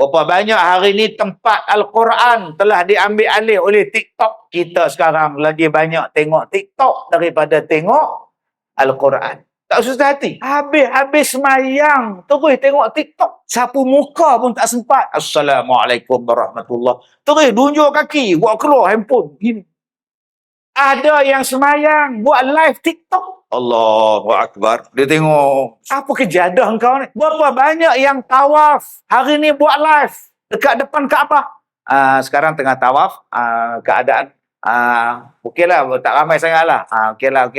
Berapa banyak hari ni tempat Al-Quran telah diambil alih oleh TikTok. Kita sekarang lagi banyak tengok TikTok daripada tengok Al-Quran. Tak susah hati. Habis-habis semayang, terus tengok TikTok. Sapu muka pun tak sempat. Assalamualaikum warahmatullahi. Terus dunjuk kaki, buat keluar handphone. Gini. Ada yang semayang, buat live TikTok. Allahu Akbar. Dia tengok, apa kejadah kau ni? Berapa banyak yang tawaf. Hari ni buat live. Dekat depan Kaabah. Sekarang tengah tawaf. Keadaan. Okeylah, tak ramai sangat lah. Okeylah.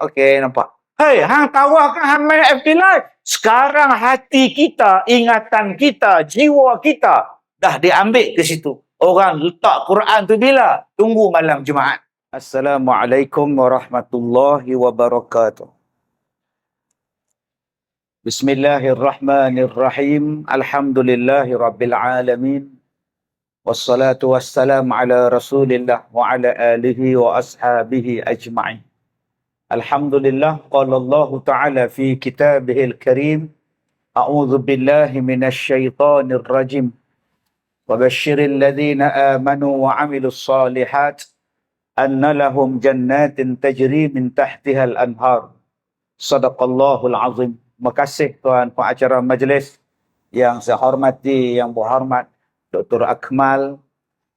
Okey, nampak. Hei, hang tawaf kan hang main FB live. Sekarang hati kita, ingatan kita, jiwa kita dah diambil ke situ. Orang letak Quran tu bila? Tunggu malam Jumaat. Assalamualaikum warahmatullahi wabarakatuh. Bismillahirrahmanirrahim. Alhamdulillahi rabbil alamin. Wassalatu wassalamu ala rasulillah wa ala alihi wa ashabihi ajma'in. Alhamdulillah. Qala Allah ta'ala fi kitabihil karim. A'udhu billahi minasyaitanir rajim. وبشر الذين آمنوا وعملوا الصالحات أن لهم جنات تجري من تحتها الأنهار. صدق الله العظيم. Terima kasih tuan pengacara majlis yang saya hormati, yang berhormat Dr. Akmal,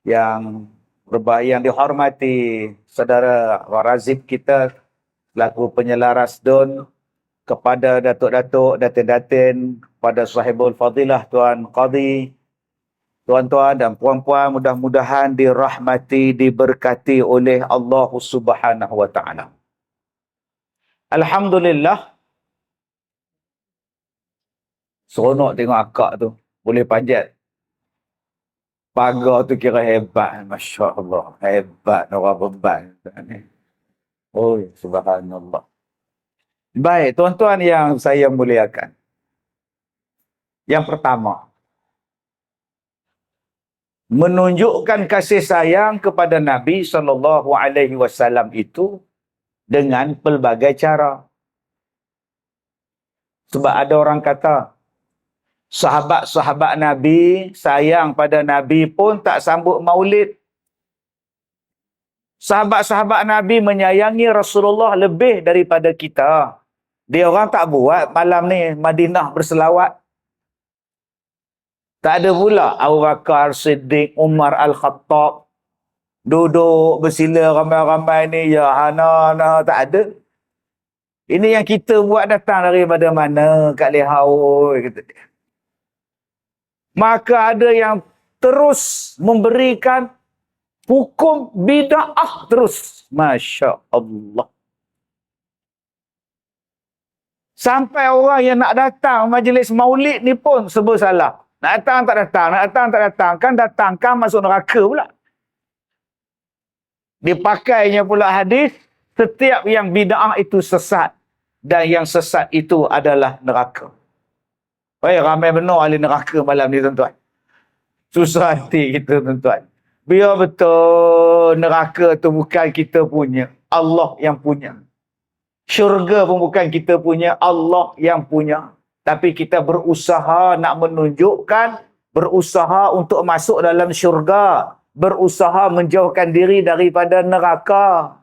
yang dihormati saudara Razib kita selaku penyelaras DUN, kepada datuk-datuk, datin-datin, kepada sahibul fadilah Tuan Qadhi, tuan-tuan dan puan-puan, mudah-mudahan dirahmati, diberkati oleh Allah Subhanahu wa taala. Alhamdulillah. Seronok tengok akak tu, boleh panjat pagar tu, kira hebat. Masya-Allah, hebat orang beban ni. Oh, subhanallah. Baik, tuan-tuan yang saya muliakan. Yang pertama, menunjukkan kasih sayang kepada Nabi SAW itu dengan pelbagai cara. Sebab ada orang kata, sahabat-sahabat Nabi sayang pada Nabi pun tak sambut maulid. Sahabat-sahabat Nabi menyayangi Rasulullah lebih daripada kita. Dia orang tak buat malam ni Madinah berselawat. Tak ada pula Abu Bakar Siddiq, Umar Al-Khattab duduk bersila ramai-ramai ni, ya Hana, tak ada. Ini yang kita buat datang daripada mana? Kat Lehau, kata dia. Maka ada yang terus memberikan hukum bid'ah terus. Masya Allah. Sampai orang yang nak datang majlis maulid ni pun sebut salah. Nak datang tak datang, nak datang tak datang. Kan datang, kan masuk neraka pula. Dipakainya pula hadis, setiap yang bid'ah itu sesat. Dan yang sesat itu adalah neraka. Baik, ramai benar ahli neraka malam ni, tuan-tuan. Susah hati kita, tuan-tuan. Biar betul neraka tu bukan kita punya, Allah yang punya. Syurga pun bukan kita punya, Allah yang punya. Tapi kita berusaha nak menunjukkan, berusaha untuk masuk dalam syurga, berusaha menjauhkan diri daripada neraka.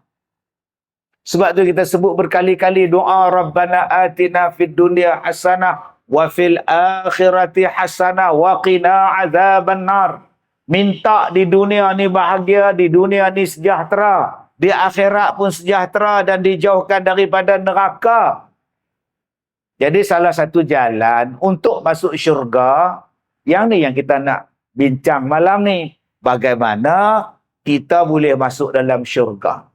Sebab tu kita sebut berkali-kali doa, Rabbana atina fid dunya hasanah wa fil akhirati hasanah wa qina azaban nar. Minta di dunia ni bahagia, di dunia ni sejahtera, di akhirat pun sejahtera dan dijauhkan daripada neraka. Jadi salah satu jalan untuk masuk syurga, yang ni yang kita nak bincang malam ni. Bagaimana kita boleh masuk dalam syurga.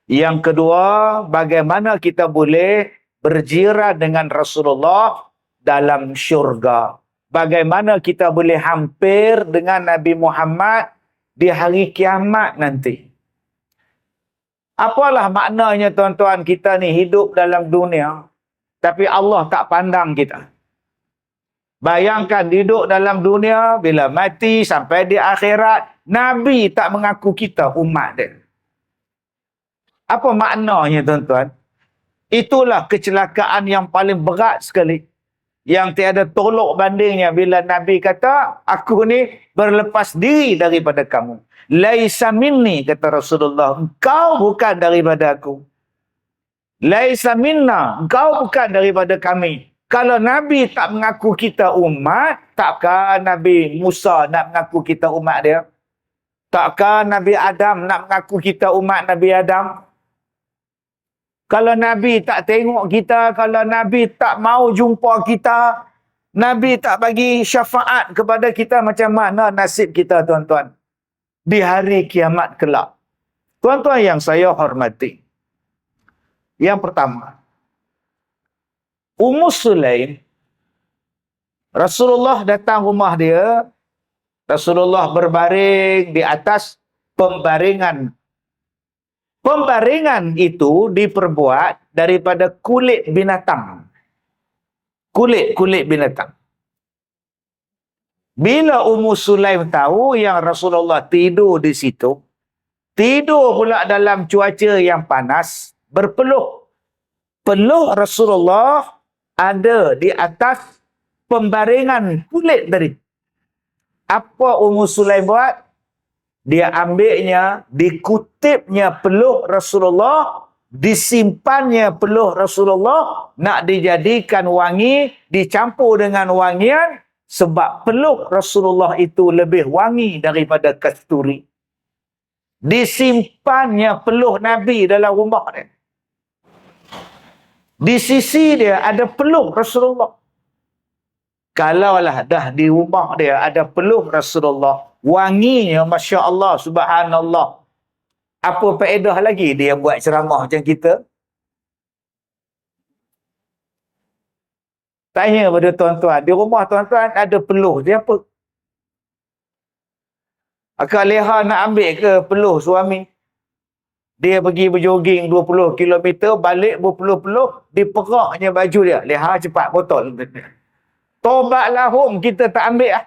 Yang kedua, bagaimana kita boleh berjiran dengan Rasulullah dalam syurga. Bagaimana kita boleh hampir dengan Nabi Muhammad di hari kiamat nanti. Apalah maknanya, tuan-tuan, kita ni hidup dalam dunia, tapi Allah tak pandang kita. Bayangkan hidup dalam dunia, bila mati sampai di akhirat, Nabi tak mengaku kita umat dia. Apa maknanya, tuan-tuan? Itulah kecelakaan yang paling berat sekali. yang tiada tolok bandingnya bila Nabi kata, aku ni berlepas diri daripada kamu. Laisa minni, kata Rasulullah, engkau bukan daripada aku. Laisa minna, engkau bukan daripada kami. Kalau Nabi tak mengaku kita umat, takkan Nabi Musa nak mengaku kita umat dia? Takkan Nabi Adam nak mengaku kita umat Nabi Adam? Kalau Nabi tak tengok kita, kalau Nabi tak mau jumpa kita, Nabi tak bagi syafaat kepada kita, macam mana nasib kita, tuan-tuan, di hari kiamat kelak? Tuan-tuan yang saya hormati, yang pertama, Ummu Sulaim, Rasulullah datang rumah dia, Rasulullah berbaring di atas pembaringan. Pembaringan itu diperbuat daripada kulit binatang. Kulit binatang. Bila Ummu Sulaim tahu yang Rasulullah tidur di situ, tidur pula dalam cuaca yang panas, berpeluh. Peluh Rasulullah ada di atas pembaringan kulit tadi. Apa Ummu Sulaim buat? Dia ambilnya, dikutipnya peluh Rasulullah, disimpannya peluh Rasulullah, nak dijadikan wangi, dicampur dengan wangian, sebab peluh Rasulullah itu lebih wangi daripada kasturi. Disimpannya peluh Nabi dalam rumah dia. Di sisi dia ada peluh Rasulullah. Kalaulah dah di rumah dia ada peluh Rasulullah, wanginya Masya Allah, Subhanallah, apa faedah lagi dia buat ceramah macam kita? Tanya pada tuan-tuan, di rumah tuan-tuan ada peluh, dia apa? Akak Leha nak ambil ke peluh suami? Dia pergi berjoging 20 km, balik berpeluh-peluh, diperaknya baju dia. Leha cepat botol. Tobatlah hum, kita tak ambil lah.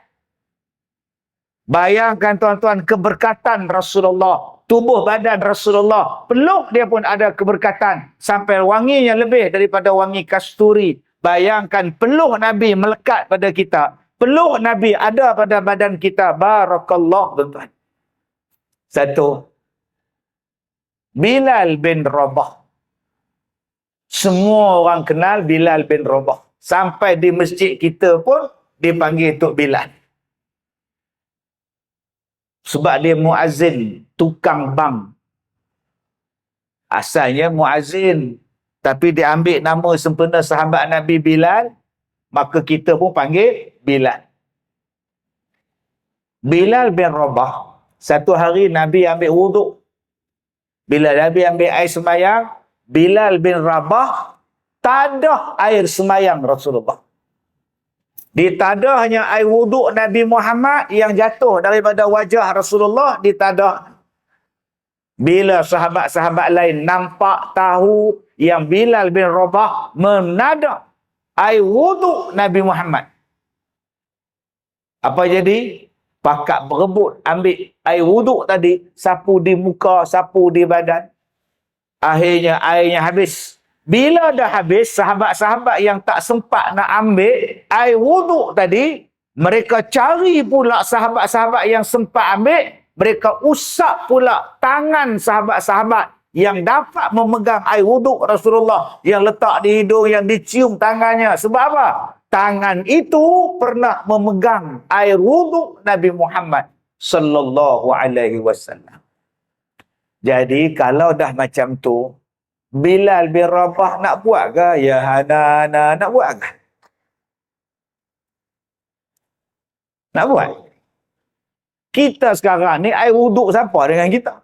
Bayangkan tuan-tuan keberkatan Rasulullah, tubuh badan Rasulullah, peluh dia pun ada keberkatan sampai wanginya lebih daripada wangi kasturi. Bayangkan peluh Nabi melekat pada kita, peluh Nabi ada pada badan kita. Barakallah, tuan-tuan. Satu, Bilal bin Rabah. Semua orang kenal Bilal bin Rabah. Sampai di masjid kita pun dipanggil Tok Bilal. Sebab dia muazzin, tukang bang. Asalnya muazzin, tapi dia ambil nama sempena sahabat Nabi Bilal, maka kita pun panggil Bilal. Bilal bin Rabah, satu hari Nabi ambil wuduk. Bila Nabi ambil air sembahyang, Bilal bin Rabah tadah air sembahyang Rasulullah. Ditadahnya air wuduk Nabi Muhammad yang jatuh daripada wajah Rasulullah, ditadah. Bila sahabat-sahabat lain nampak tahu yang Bilal bin Rabah menadah air wuduk Nabi Muhammad, apa jadi? Pakat berebut ambil air wuduk tadi, sapu di muka, sapu di badan. Akhirnya airnya habis. Bila dah habis, sahabat-sahabat yang tak sempat nak ambil air wuduk tadi, mereka cari pula sahabat-sahabat yang sempat ambil, mereka usap pula tangan sahabat-sahabat yang dapat memegang air wuduk Rasulullah, yang letak di hidung, yang dicium tangannya. Sebab apa? Tangan itu pernah memegang air wuduk Nabi Muhammad sallallahu alaihi wasallam. Jadi kalau dah macam tu, Bilal bin Rabah nak buat ke? Ya Hanana, nak buat ke? Nak buat? Kita sekarang ni air wuduk siapa dengan kita?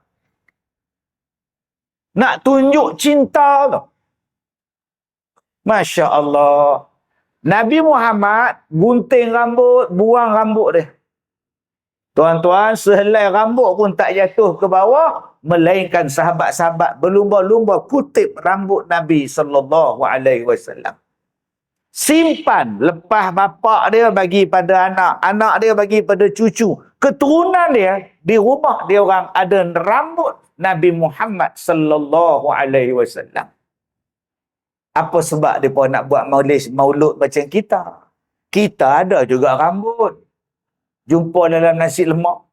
Nak tunjuk cinta tu. Masya Allah. Nabi Muhammad gunting rambut, buang rambut dia. Tuan-tuan, sehelai rambut pun tak jatuh ke bawah, melainkan sahabat-sahabat berlumba-lumba kutip rambut Nabi sallallahu alaihi wasallam. Simpan, lepas bapa dia bagi pada anak, anak dia bagi pada cucu, keturunan dia, di rumah dia orang ada rambut Nabi Muhammad sallallahu alaihi wasallam. Apa sebab dia pun nak buat maulid macam kita? Kita ada juga rambut. Jumpa dalam nasi lemak.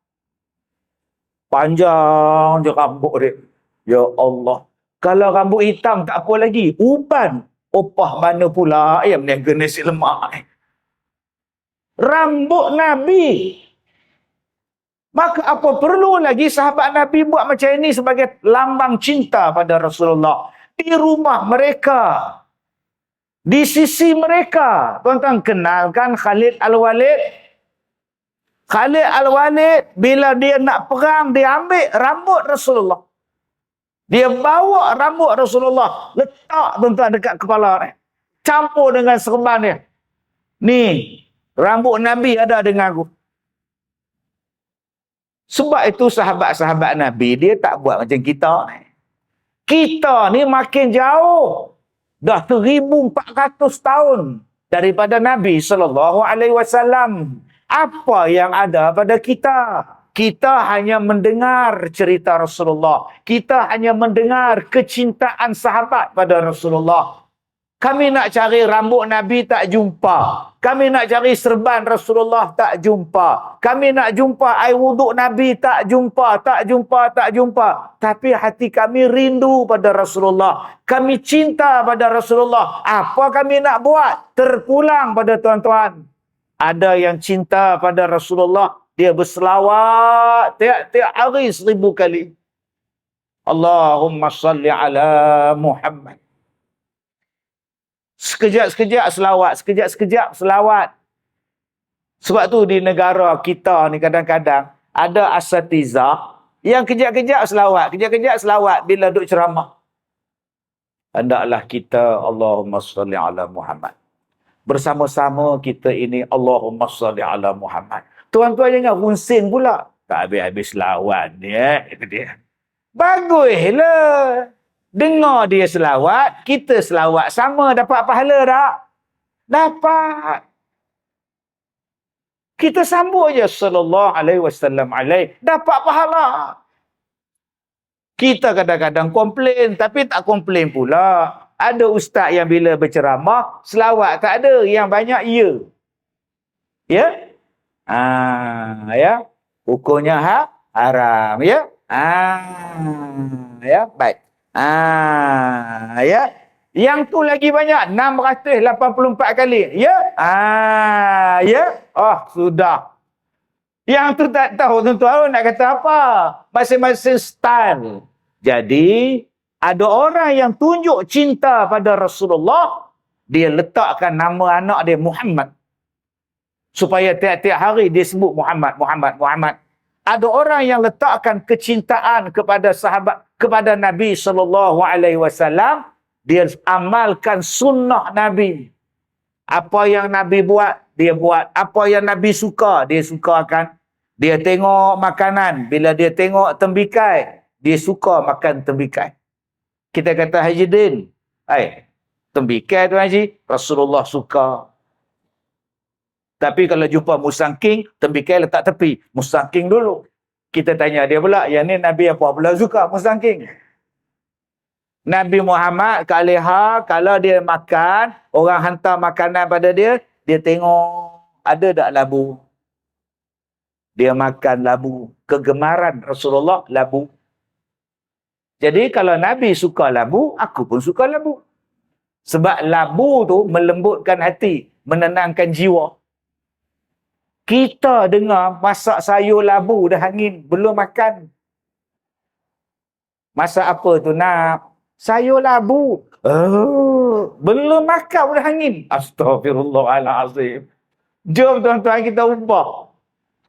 Panjang je rambut dia. Ya Allah. Kalau rambut hitam tak apa lagi. Uban. Opah mana pula yang meniaga nasi lemak. Rambut Nabi. Maka apa perlu lagi sahabat Nabi buat macam ini sebagai lambang cinta pada Rasulullah. Di rumah mereka. Di sisi mereka. Tuan-tuan kenalkan Khalid Al-Walid. Khalid Al-Walid, bila dia nak perang, dia ambil rambut Rasulullah. Dia bawa rambut Rasulullah. Letak tuan-tuan dekat kepala dia. Campur dengan serban dia. Ni, rambut Nabi ada dengan aku. Sebab itu sahabat-sahabat Nabi, dia tak buat macam kita. Kita ni makin jauh. Dah 1400 tahun daripada Nabi SAW. Apa yang ada pada kita? Kita hanya mendengar cerita Rasulullah. Kita hanya mendengar kecintaan sahabat pada Rasulullah. Kami nak cari rambut Nabi tak jumpa. Kami nak cari serban Rasulullah tak jumpa. Kami nak jumpa air wuduk Nabi tak jumpa, tak jumpa, tak jumpa. Tapi hati kami rindu pada Rasulullah. Kami cinta pada Rasulullah. Apa kami nak buat? Terpulang pada tuan-tuan. Ada yang cinta pada Rasulullah. Dia berselawat tiap-tiap hari 1000 kali. Allahumma salli ala Muhammad. Sekejap-sekejap selawat, sekejap-sekejap selawat. Sebab tu di negara kita ni kadang-kadang ada asatizah yang kejap-kejap selawat, kejap-kejap selawat bila duk ceramah. Hendaklah kita Allahumma salli ala Muhammad. Bersama-sama kita ini Allahumma salli ala Muhammad. Tuan-tuan jangan hunsin pula. Tak habis-habis selawat ni itu dia. Baguslah. Dengar dia selawat, kita selawat sama, dapat pahala tak? Dapat. Kita sambung je sallallahu alaihi wasallam alaih, dapat pahala. Kita kadang-kadang komplain, tapi tak komplain pula. Ada ustaz yang bila berceramah, selawat tak ada, yang banyak ya. Ya? Ya. Hukumnya haram, ya? Ya, baik. Ya. Yang tu lagi banyak 684 kali. Ya. Ya. Oh, sudah. Yang tu tak tahu tuan-tuan nak kata apa. Masing-masing style. Jadi, ada orang yang tunjuk cinta pada Rasulullah, dia letakkan nama anak dia Muhammad. Supaya tiap-tiap hari dia sebut Muhammad, Muhammad, Muhammad. Ada orang yang letakkan kecintaan kepada sahabat, kepada Nabi SAW, dia amalkan sunnah Nabi. Apa yang Nabi buat, dia buat. Apa yang Nabi suka, dia sukakan. Dia tengok makanan, bila dia tengok tembikai, dia suka makan tembikai. Kita kata Haji Din, tembikai tu Haji, Rasulullah suka. Tapi kalau jumpa musangking, tembikai letak tepi. Musangking dulu. Kita tanya dia pula, yang ni Nabi apa pula suka musangking? Nabi Muhammad kaliha, kalau dia makan, orang hantar makanan pada dia, dia tengok ada tak labu. Dia makan labu. Kegemaran Rasulullah labu. Jadi kalau Nabi suka labu, aku pun suka labu. Sebab labu tu melembutkan hati, menenangkan jiwa. Kita dengar masak sayur labu dah angin, belum makan. Masak apa tu nak? Sayur labu. Belum makan dah angin. Astaghfirullahalazim. Jom tuan-tuan kita ubah.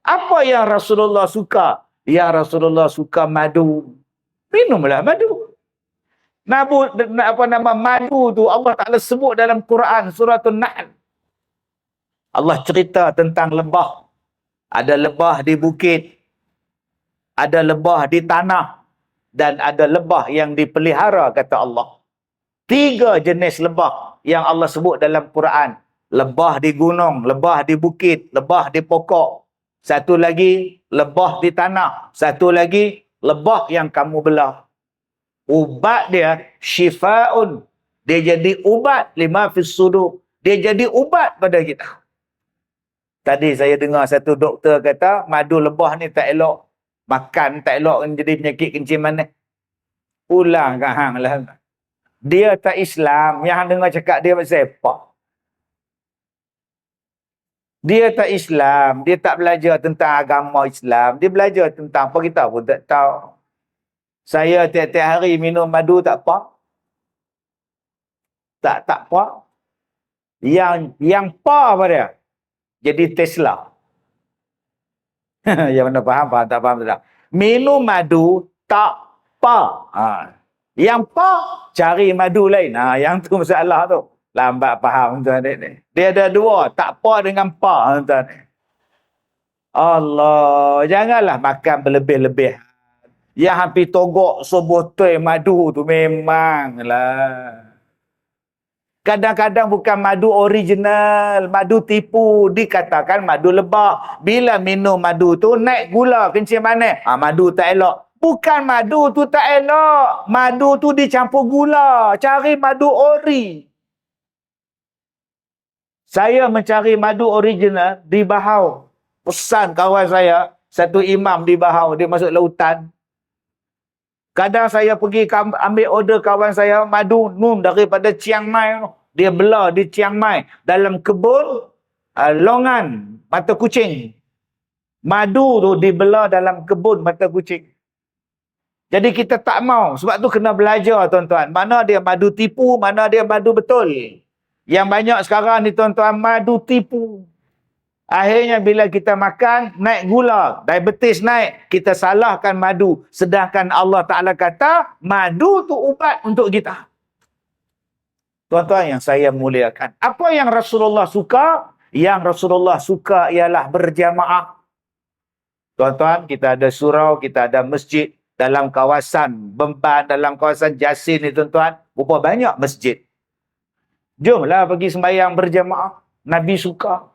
Apa yang Rasulullah suka? Ya Rasulullah suka madu. Minumlah madu. Madu tu Allah Ta'ala sebut dalam Quran surah An-Nahl. Allah cerita tentang lebah. Ada lebah di bukit. Ada lebah di tanah. Dan ada lebah yang dipelihara, kata Allah. 3 jenis lebah yang Allah sebut dalam Quran. Lebah di gunung, lebah di bukit, lebah di pokok. Satu lagi, lebah di tanah. Satu lagi, lebah yang kamu belah. Ubat dia, syifa'un. Dia jadi ubat lima fis sudur. Dia jadi ubat pada kita. Tadi saya dengar satu doktor kata, madu lebah ni tak elok. Makan tak elok, jadi penyakit kencing manis. Ulang kat hang lah. Dia tak Islam. Yang hang dengar cakap dia pasal apa? Dia tak Islam. Dia tak belajar tentang agama Islam. Dia belajar tentang apa kita pun tak tahu. Saya tiap-tiap hari minum madu tak apa. Tak apa. Yang apa dia? Jadi Tesla. Yang mana faham, tak faham tak? Minum madu tak apa. Yang apa? Cari madu lain. Yang tu masalah tu. Lambat faham tuan ni. Dia ada dua, tak apa dengan pa tuan. Allah, janganlah makan berlebih-lebih. Yang hampir togok sebotol madu tu memanglah. Kadang-kadang bukan madu original, madu tipu, dikatakan madu lebah. Bila minum madu tu naik gula kencing manis. Madu tak elok. Bukan madu tu tak elok. Madu tu dicampur gula. Cari madu ori. Saya mencari madu original di Bahau. Pesan kawan saya, satu imam di Bahau, dia masuk lautan. Kadang saya pergi ambil order kawan saya madu nun daripada Chiang Mai. Dia bela di Chiang Mai dalam kebun longan mata kucing. Madu tu dibela dalam kebun mata kucing. Jadi kita tak mau. Sebab tu kena belajar tuan-tuan. Mana dia madu tipu, mana dia madu betul. Yang banyak sekarang ni tuan-tuan madu tipu. Akhirnya bila kita makan, naik gula, diabetes naik, kita salahkan madu. Sedangkan Allah Ta'ala kata, madu tu ubat untuk kita. Tuan-tuan yang saya muliakan. Apa yang Rasulullah suka? Yang Rasulullah suka ialah berjamaah. Tuan-tuan, kita ada surau, kita ada masjid dalam kawasan Bemban, dalam kawasan Jasin ni tuan-tuan. Berapa banyak masjid. Jomlah pergi sembahyang berjamaah. Nabi suka.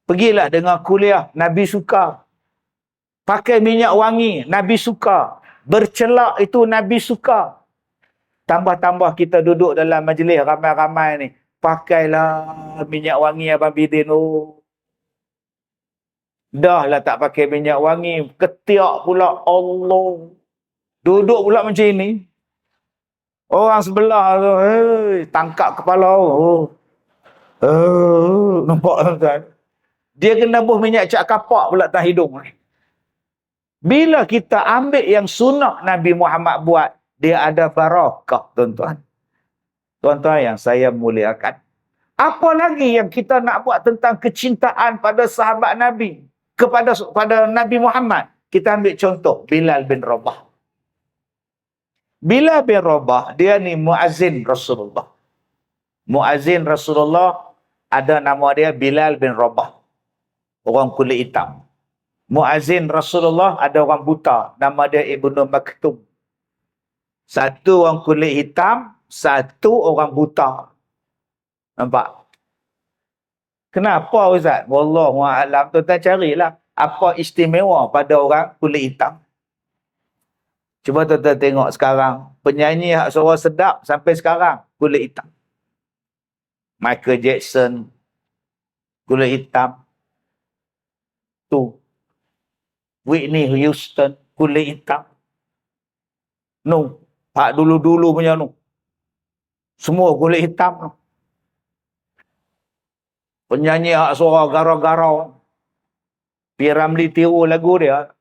Pergilah dengar kuliah. Nabi suka. Pakai minyak wangi. Nabi suka. Bercelak itu Nabi suka. Tambah-tambah kita duduk dalam majlis ramai-ramai ni. Pakailah minyak wangi Abang Bidin. Dah lah tak pakai minyak wangi. Ketiak pula. Allah. Duduk pula macam ini. Orang sebelah tu, tangkap kepala. Nampak tuan. Dia kena buh minyak cak kapak pula atas hidung. Bila kita ambil yang sunnah Nabi Muhammad buat, dia ada barakah, tuan-tuan. Tuan-tuan yang saya muliakan. Apa lagi yang kita nak buat tentang kecintaan pada sahabat Nabi? Pada Nabi Muhammad. Kita ambil contoh, Bilal bin Rabah. Bilal bin Rabah, dia ni muazzin Rasulullah. Muazzin Rasulullah, ada nama dia Bilal bin Rabah. Orang kulit hitam. Muazzin Rasulullah, ada orang buta. Nama dia Ibnu Maktum. Satu orang kulit hitam, satu orang buta. Nampak? Kenapa Ustaz? Wallahualam. Tuan-tuan carilah apa istimewa pada orang kulit hitam. Cuba tuan-tuan tengok sekarang. Penyanyi hak suara sedap sampai sekarang. Kulit hitam. Michael Jackson. Kulit hitam. Tu. Whitney Houston. Kulit hitam. No. Hak dulu-dulu punya no. Semua kulit hitam no. Penyanyi hak suara garau-garau. P. Ramlee tiru lagu dia.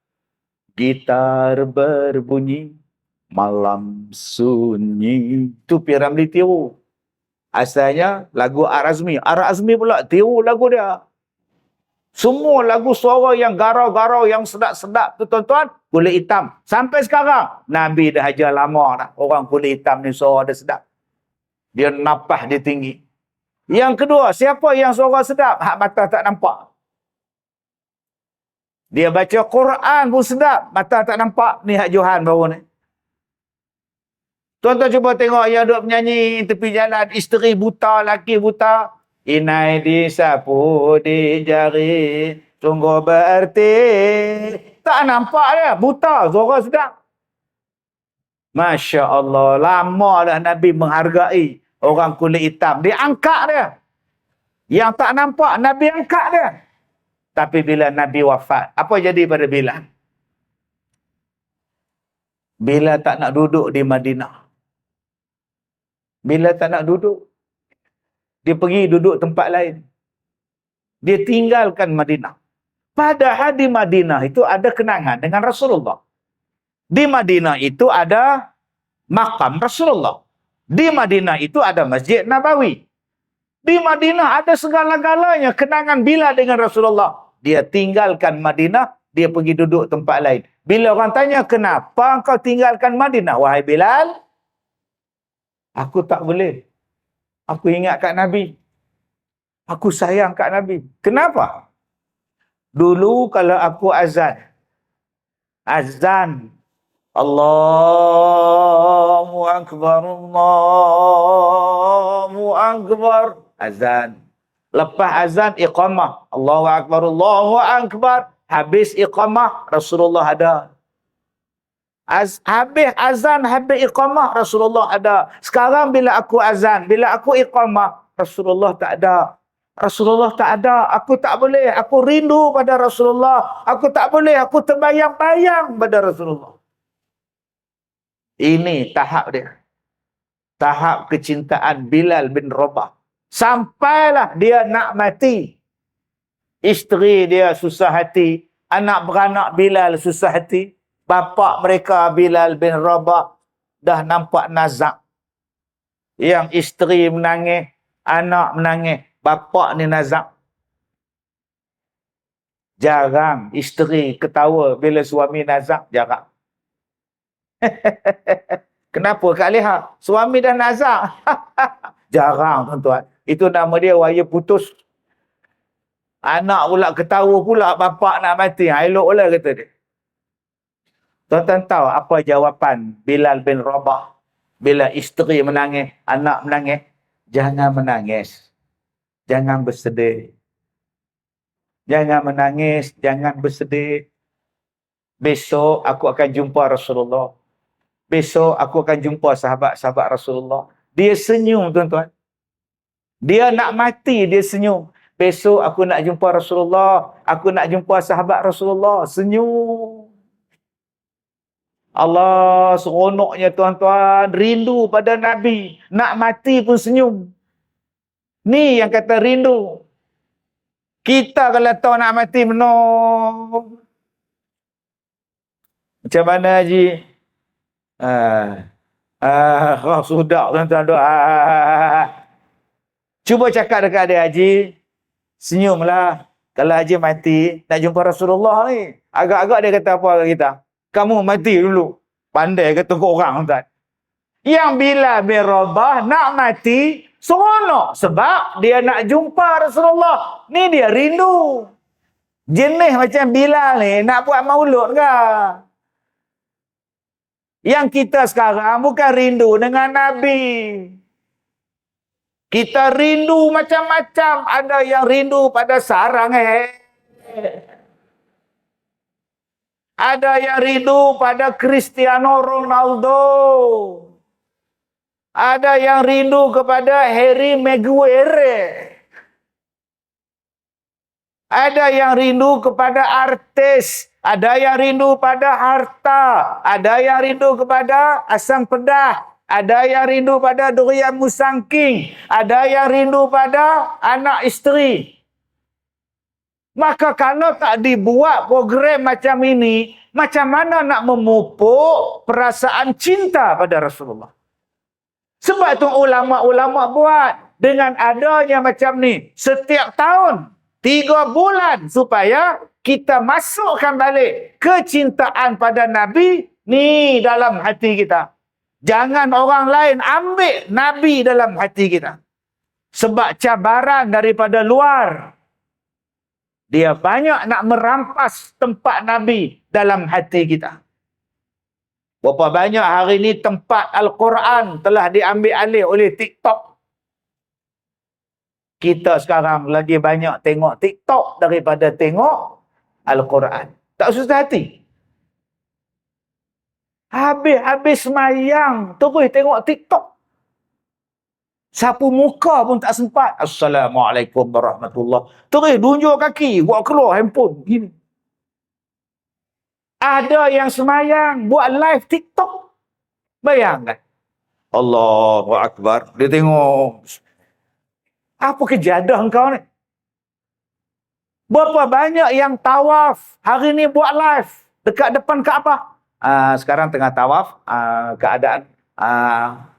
Gitar berbunyi, malam sunyi. Itu P. Ramlee tiru. Asalnya lagu Ar-Azmi. Ar-Azmi pula tiru lagu dia. Semua lagu suara yang garau-garau, yang sedap-sedap tu tuan-tuan, kulit hitam. Sampai sekarang, Nabi dah ajar lama dah. Orang kulit hitam ni suara dia sedap. Dia napah, dia tinggi. Yang kedua, siapa yang suara sedap? Hak mata tak nampak. Dia baca Quran pun sedap. Mata tak nampak. Ni hak Johan baru ni. Tuan-tuan cuba tengok yang duduk menyanyi tepi jalan. Isteri buta, laki buta. Inai disapu di jari. Sungguh berarti. Tak nampak dia. Buta. Suara sedap. Masya Allah. Lama dah Nabi menghargai orang kulit hitam. Dia angkat dia. Yang tak nampak, Nabi angkat dia. Tapi bila Nabi wafat, apa jadi pada Bilal? Bilal tak nak duduk di Madinah. Bilal tak nak duduk. Dia pergi duduk tempat lain. Dia tinggalkan Madinah. Padahal di Madinah itu ada kenangan dengan Rasulullah. Di Madinah itu ada makam Rasulullah. Di Madinah itu ada Masjid Nabawi. Di Madinah ada segala-galanya kenangan Bilal dengan Rasulullah. Dia tinggalkan Madinah, dia pergi duduk tempat lain. Bila orang tanya, kenapa kau tinggalkan Madinah? Wahai Bilal, aku tak boleh. Aku ingat kat Nabi. Aku sayang kat Nabi. Kenapa? Dulu kalau aku azan, Allahu Akbar, Allahu Akbar, azan. Lepas azan, iqamah. Allahu Akbar, Allahu Akbar. Habis iqamah, Rasulullah ada. Habis azan, habis iqamah, Rasulullah ada. Sekarang bila aku azan, bila aku iqamah, Rasulullah tak ada. Rasulullah tak ada. Aku tak boleh. Aku rindu pada Rasulullah. Aku tak boleh. Aku terbayang-bayang pada Rasulullah. Ini tahap dia. Tahap kecintaan Bilal bin Rabah. Sampailah dia nak mati. Isteri dia susah hati. Anak beranak Bilal susah hati. Bapa mereka Bilal bin Rabah dah nampak nazak. Yang isteri menangis, anak menangis. Bapa ni nazak. Jarang isteri ketawa bila suami nazak. Jarang. Kenapa Kak Leha? Suami dah nazak. Jarang tuan-tuan. Itu nama dia waya putus. Anak pula ketawa pula bapa nak mati. Elok pula kata dia. Tuan-tuan tahu apa jawapan Bilal bin Rabah bila isteri menangis, anak menangis? Jangan menangis. Jangan bersedih. Jangan menangis, jangan bersedih. Besok aku akan jumpa Rasulullah. Besok aku akan jumpa sahabat-sahabat Rasulullah. Dia senyum tuan-tuan. Dia nak mati, dia senyum. Besok aku nak jumpa Rasulullah. Aku nak jumpa sahabat Rasulullah. Senyum. Allah seronoknya tuan-tuan. Rindu pada Nabi. Nak mati pun senyum. Ni yang kata rindu. Kita kalau tahu nak mati menung. Macam mana Haji? Sudah tuan-tuan. Cuba cakap dekat dia, Haji. Senyumlah. Kalau Haji mati, nak jumpa Rasulullah ni. Agak-agak dia kata apa kat kita? Kamu mati dulu. Pandai kata orang tuan. Yang Bilal bin Rabah nak mati, seronok. Sebab dia nak jumpa Rasulullah. Ni dia rindu. Jenis macam Bilal ni, nak buat maulud ke? Yang kita sekarang bukan rindu dengan Nabi. Kita rindu macam-macam. Ada yang rindu pada sarang. Ada yang rindu pada Cristiano Ronaldo. Ada yang rindu kepada Harry Maguire. Ada yang rindu kepada artis. Ada yang rindu pada harta. Ada yang rindu kepada asam pedas. Ada yang rindu pada durian musangking. Ada yang rindu pada anak isteri. Maka kalau tak dibuat program macam ini, macam mana nak memupuk perasaan cinta pada Rasulullah? Sebab itu ulama-ulama buat dengan adanya macam ni setiap tahun 3 bulan supaya kita masukkan balik kecintaan pada Nabi ni dalam hati kita. Jangan orang lain ambil Nabi dalam hati kita. Sebab cabaran daripada luar. Dia banyak nak merampas tempat Nabi dalam hati kita. Berapa banyak hari ini tempat Al-Quran telah diambil alih oleh TikTok. Kita sekarang lagi banyak tengok TikTok daripada tengok Al-Quran. Tak susah hati. Habis-habis semayang terus tengok TikTok. Sapu muka pun tak sempat. Assalamualaikum warahmatullahi. Terus dunjuk kaki, buat keluar handphone. Gini. Ada yang semayang, buat live TikTok. Bayangkan. Allahu Akbar. Dia tengok. Apa kejadah engkau ni? Berapa banyak yang tawaf. Hari ni buat live. Dekat depan Kaabah. Sekarang tengah tawaf. Keadaan.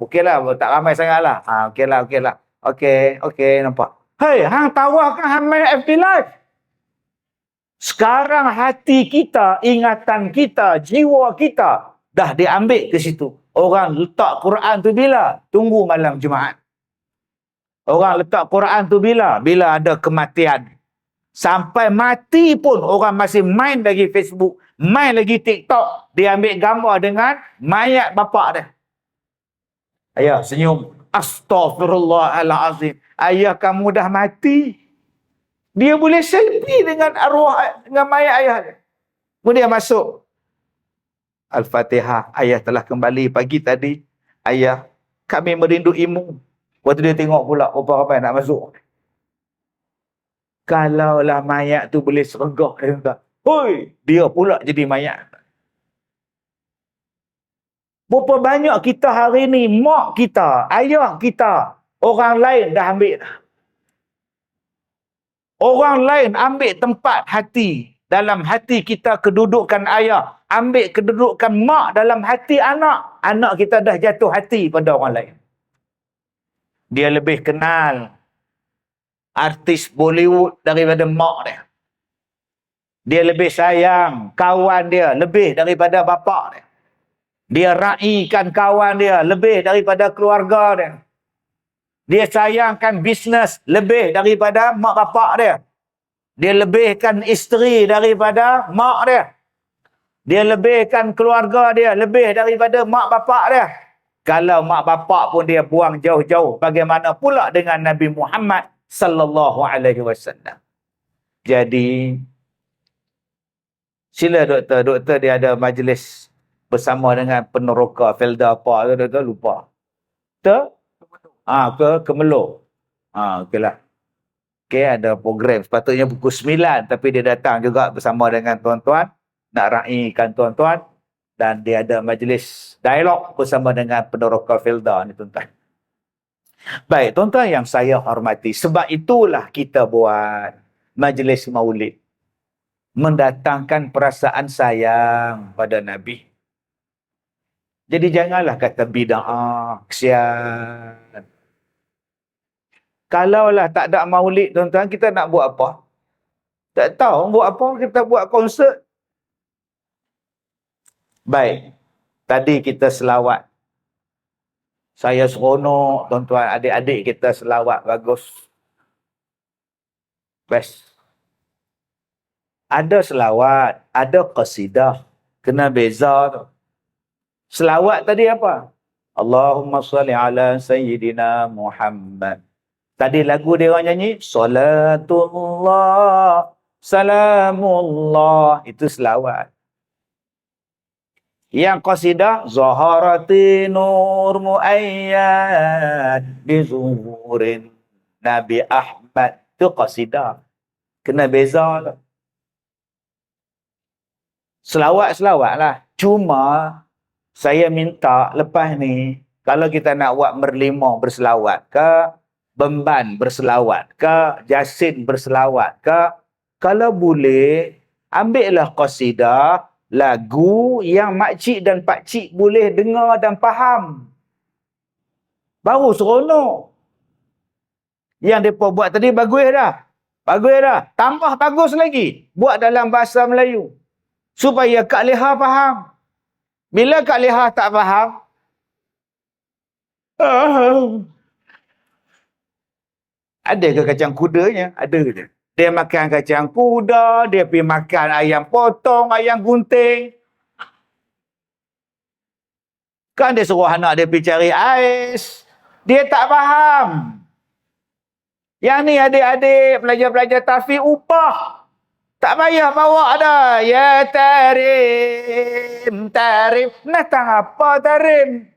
Okeylah. Tak ramai sangat lah. Okeylah. Okey. Nampak. Hei, hang tawaf kan hang main FB live? Sekarang hati kita, ingatan kita, jiwa kita dah diambil ke situ. Orang letak Quran tu bila? Tunggu malam Jumaat. Orang letak Quran tu bila? Bila ada kematian. Sampai mati pun orang masih main lagi Facebook, main lagi TikTok. Dia ambil gambar dengan mayat bapak dia. Ayah senyum. Astaghfirullahalazim. Ayah kamu dah mati. Dia boleh selfie dengan arwah, dengan mayat ayah dia. Kemudian masuk. Al-Fatihah. Ayah telah kembali pagi tadi. Ayah, kami merinduimu. Waktu dia tengok pula, ramai nak masuk. Kalaulah mayat tu boleh sergah. Hoi, dia pula jadi mayat. Berapa banyak kita hari ni, mak kita, ayah kita, orang lain dah ambil dah. Orang lain ambil tempat hati. Dalam hati kita kedudukan ayah. Ambil kedudukan mak dalam hati anak. Anak kita dah jatuh hati pada orang lain. Dia lebih kenal artis Bollywood daripada mak dia. Dia lebih sayang kawan dia lebih daripada bapak dia. Dia raikan kawan dia lebih daripada keluarga dia. Dia sayangkan bisnes lebih daripada mak bapak dia. Dia lebihkan isteri daripada mak dia. Dia lebihkan keluarga dia lebih daripada mak bapak dia. Kalau mak bapak pun dia buang jauh-jauh, bagaimana pula dengan Nabi Muhammad sallallahu alaihi wasallam. Jadi sila doktor dia ada majlis bersama dengan peneroka Felda apa doktor lupa. Ke Kemelur. Okeylah. Okey, ada program sepatutnya pukul 9 tapi dia datang juga bersama dengan tuan-tuan nak raikan tuan-tuan dan dia ada majlis dialog bersama dengan peneroka Felda ni tuan-tuan. Baik, tuan-tuan yang saya hormati, sebab itulah kita buat majlis maulid. Mendatangkan perasaan sayang pada Nabi. Jadi janganlah kata bid'ah, kesian. Kalaulah tak ada maulid, tuan-tuan, kita nak buat apa? Tak tahu buat apa, kita buat konsert. Baik, tadi kita selawat. Saya seronok, tuan-tuan, adik-adik kita selawat bagus. Best. Ada selawat, ada qasidah. Kena beza tu. Selawat tadi apa? Allahumma salli ala Sayyidina Muhammad. Tadi lagu dia orang nyanyi, Salatullah, Salamullah. Itu selawat. Yang qasidah, Zaharati nur mu'ayyad bizuhurin Nabi Ahmad. Itu qasidah. Kena beza tu. Selawat-selawat lah. Cuma, saya minta lepas ni, kalau kita nak buat merlimau berselawat ke, Bemban berselawat ke, Jasin berselawat ke, kalau boleh, ambillah qasidah, lagu yang makcik dan pakcik boleh dengar dan faham. Baru seronok. Yang mereka buat tadi bagus dah. Bagus dah. Tambah bagus lagi. Buat dalam bahasa Melayu. Supaya Kak Leha faham. Bila Kak Leha tak faham, ada ke kacang kudanya? Ada je. Dia makan kacang kuda, dia pergi makan ayam potong, ayam gunting. Kan dia suruh anak dia pergi cari ais. Dia tak faham. Yang ni adik-adik, pelajar-pelajar tahfiz upah. Tak payah bawa dah. Ya tarim, tarim. Nak tahu apa tarim?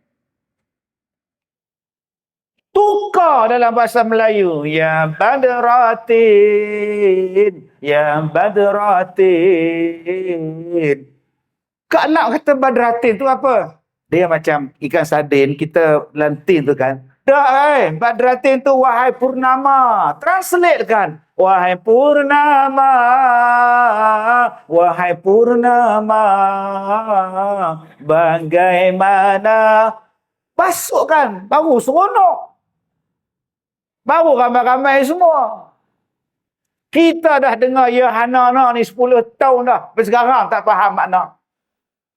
Tukar dalam bahasa Melayu. Ya Badratin. Ya Badratin. Kak nak kata Badratin tu apa? Dia macam ikan sardin, kita lantin tu kan. Dah Badratin tu wahai purnama. Translate kan. Wahai purnama. Wahai purnama. Bagaimana? Masukkan. Baru seronok. Baru ramai-ramai semua. Kita dah dengar Ya Hanana ni 10 tahun dah. Tapi sekarang tak faham makna.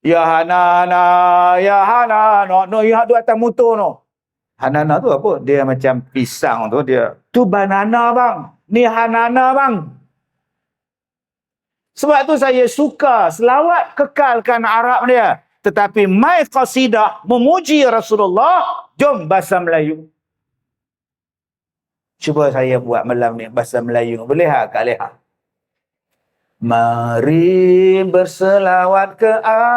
Ya Hanana, Ya Hanana. No, ya duduk atas motor no. Hanana tu apa? Dia macam pisang tu dia. Tu banana bang. Ni Hanana bang. Sebab tu saya suka selawat kekalkan Arab dia. Tetapi my qasidah memuji Rasulullah. Jom bahasa Melayu. Cuba saya buat malam ni bahasa Melayu. Boleh tak Kak Leha? Mari berselawat ke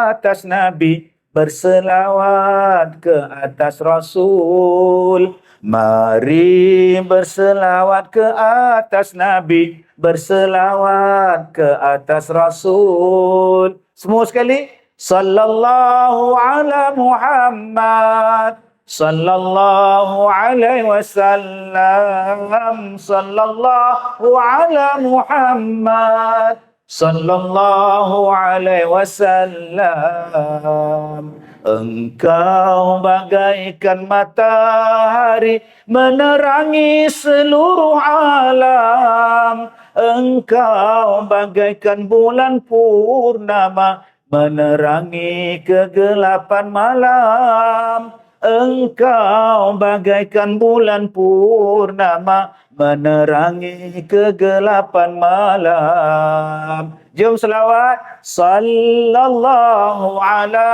atas Nabi, berselawat ke atas Rasul. Mari berselawat ke atas Nabi, berselawat ke atas Rasul. Semua sekali. Sallallahu ala Muhammad. Sallallahu alaihi wasallam. Sallallahu ala Muhammad. Sallallahu alaihi wasallam. Engkau bagaikan matahari menerangi seluruh alam. Engkau bagaikan bulan purnama menerangi kegelapan malam. Engkau bagaikan bulan purnama menerangi kegelapan malam. Jom selawat. Sallallahu ala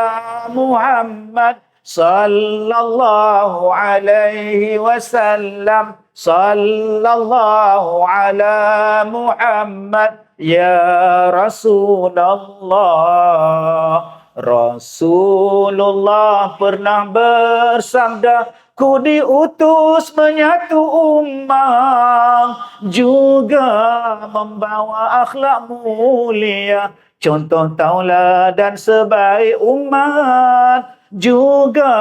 Muhammad. Sallallahu alaihi wasallam. Sallallahu ala Muhammad. Ya Rasulullah. Rasulullah pernah bersabda, ku diutus menyatu umat, juga membawa akhlak mulia, contoh tauladan sebaik umat, juga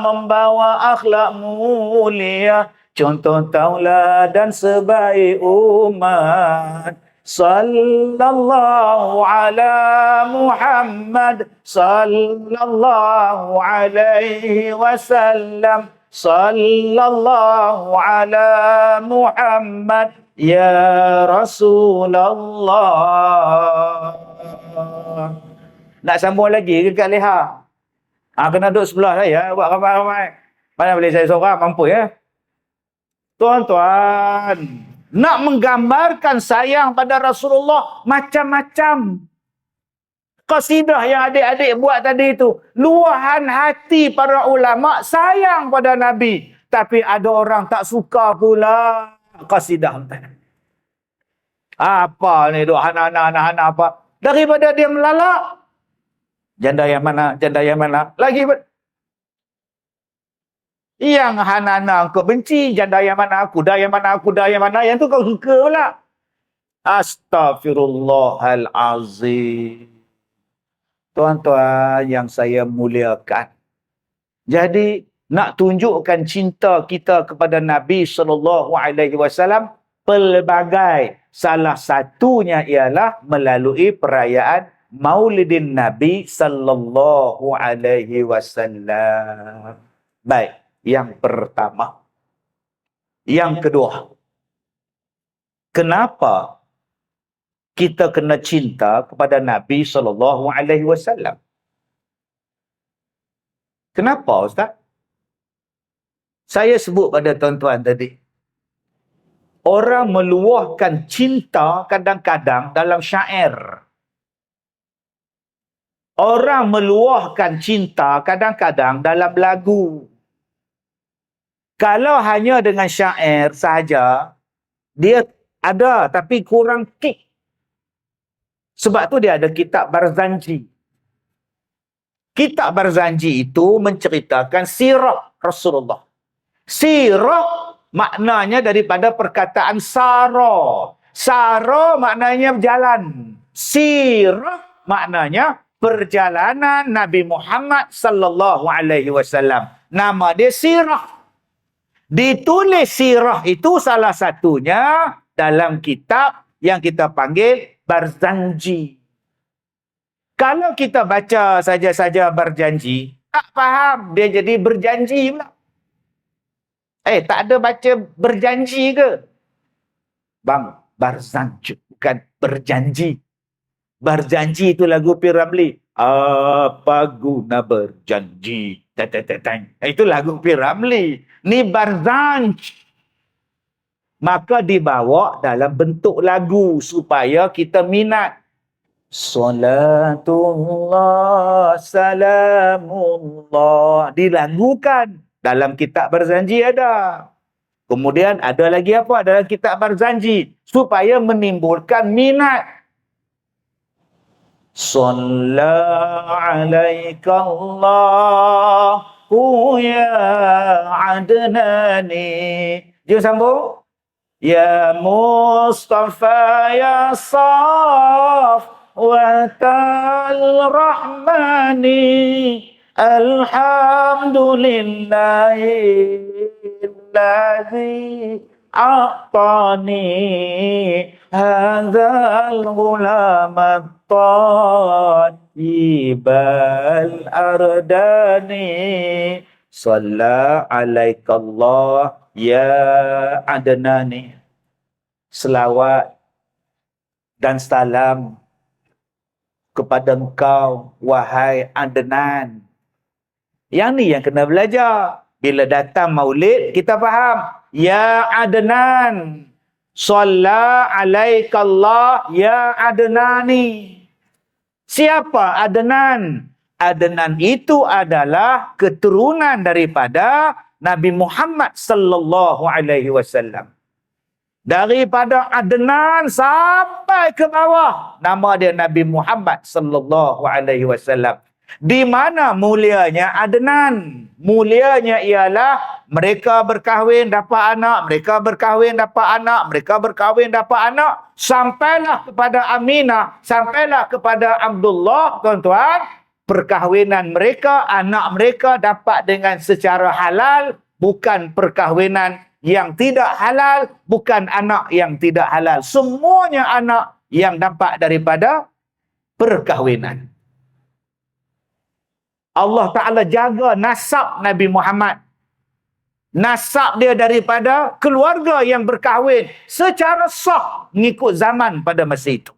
membawa akhlak mulia, contoh tauladan sebaik umat. Sallallahu ala Muhammad. Sallallahu alaihi wasallam. Sallallahu ala Muhammad. Ya Rasulullah. Nak sambung lagi ke Kak Leha? Kena duduk sebelah saya. Buat ramai-ramai. Mana boleh saya seorang mampu ya? Tuan-tuan, nak menggambarkan sayang pada Rasulullah macam-macam. Qasidah yang adik-adik buat tadi itu, luahan hati para ulama sayang pada Nabi. Tapi ada orang tak suka pula qasidah. Apa ni duk hana-hana apa? Daripada dia melalak. Janda yang mana? Janda yang mana? Lagi yang Hanana kau benci, janda yang mana, kuda yang mana, kuda yang mana, yang tu kau suka pula. Astaghfirullahalazim. Tuan-tuan yang saya muliakan. Jadi nak tunjukkan cinta kita kepada Nabi SAW pelbagai. Salah satunya ialah melalui perayaan Maulidin Nabi SAW. Baik. Yang pertama. Yang kedua. Kenapa kita kena cinta kepada Nabi SAW? Kenapa Ustaz? Saya sebut pada tuan-tuan tadi. Orang meluahkan cinta kadang-kadang dalam syair. Orang meluahkan cinta kadang-kadang dalam lagu. Kalau hanya dengan syair sahaja, dia ada tapi kurang kick. Sebab tu dia ada kitab Barzanji. Kitab Barzanji itu menceritakan sirah Rasulullah. Sirah maknanya daripada perkataan sara. Sara maknanya berjalan. Sirah maknanya perjalanan Nabi Muhammad sallallahu alaihi wasallam. Nama dia sirah. Ditulis sirah itu salah satunya dalam kitab yang kita panggil Barzanji. Kalau kita baca saja-saja Barzanji, tak faham, dia jadi berjanji pula. Tak ada baca berjanji ke? Bang, Barzanji, bukan berjanji. Berjanji itu lagu P. Ramlee. Apa guna berjanji? Itu lagu P. Ramlee. Ni Barzanj. Maka dibawa dalam bentuk lagu supaya kita minat. Salatullah, salamullah. Dilagukan. Dalam kitab Barzanji ada. Kemudian ada lagi apa dalam kitab Barzanji? Supaya menimbulkan minat. Salla alaika Allahu ya Adnani. Dia sambung. Ya Mustafa ya Safwatal Rahmani. Alhamdulillahi alladzi a'tani hadzal ghulamat tayyibal ardani. Shalla alaikallah ya Adnani. Selawat dan salam kepada engkau, wahai Adnan. Yang ni yang kena belajar. Bila datang maulid, kita faham. Ya Adnan. Shalla alaikallah ya Adnani. Siapa Adnan? Adnan itu adalah keturunan daripada Nabi Muhammad sallallahu alaihi wasallam. Daripada Adnan sampai ke bawah, nama dia Nabi Muhammad sallallahu alaihi wasallam. Di mana mulianya Adnan? Mulianya ialah mereka berkahwin dapat anak, mereka berkahwin dapat anak, mereka berkahwin dapat anak, sampailah kepada Aminah, sampailah kepada Abdullah, tuan-tuan. Perkahwinan mereka, anak mereka dapat dengan secara halal, bukan perkahwinan yang tidak halal, bukan anak yang tidak halal. Semuanya anak yang dapat daripada perkahwinan. Allah Ta'ala jaga nasab Nabi Muhammad. Nasab dia daripada keluarga yang berkahwin secara sah mengikut zaman pada masa itu.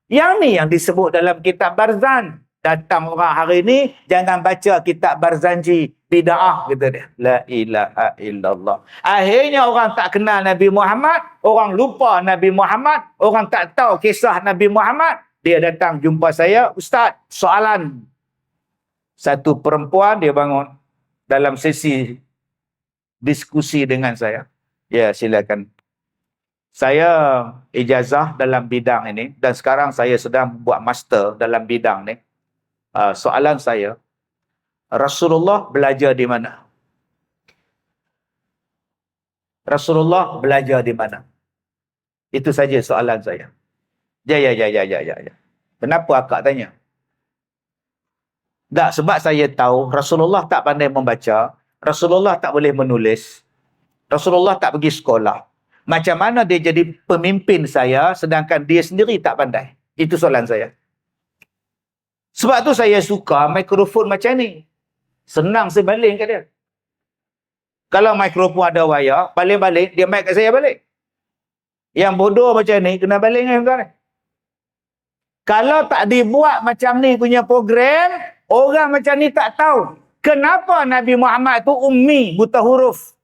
Yang ni yang disebut dalam kitab Barzan. Datang orang hari ni, jangan baca kitab Barzanji. Bida'ah, kata dia. La ilaha illallah. Akhirnya orang tak kenal Nabi Muhammad, orang lupa Nabi Muhammad, orang tak tahu kisah Nabi Muhammad. Dia datang jumpa saya, Ustaz, soalan. Satu perempuan dia bangun dalam sesi diskusi dengan saya. Ya, silakan. Saya ijazah dalam bidang ini dan sekarang saya sedang buat master dalam bidang ni. Soalan saya, Rasulullah belajar di mana? Rasulullah belajar di mana? Itu saja soalan saya. Ya. Kenapa akak tanya? Tak, sebab saya tahu Rasulullah tak pandai membaca, Rasulullah tak boleh menulis, Rasulullah tak pergi sekolah. Macam mana dia jadi pemimpin saya sedangkan dia sendiri tak pandai? Itu soalan saya. Sebab tu saya suka mikrofon macam ni. Senang saya baling kat dia. Kalau mikrofon ada wayar, baling-baling, dia mic kat saya balik. Yang bodoh macam ni, kena baling kan tuan. Kalau tak dibuat macam ni punya program, orang macam ni tak tahu. Kenapa Nabi Muhammad tu ummi, buta huruf?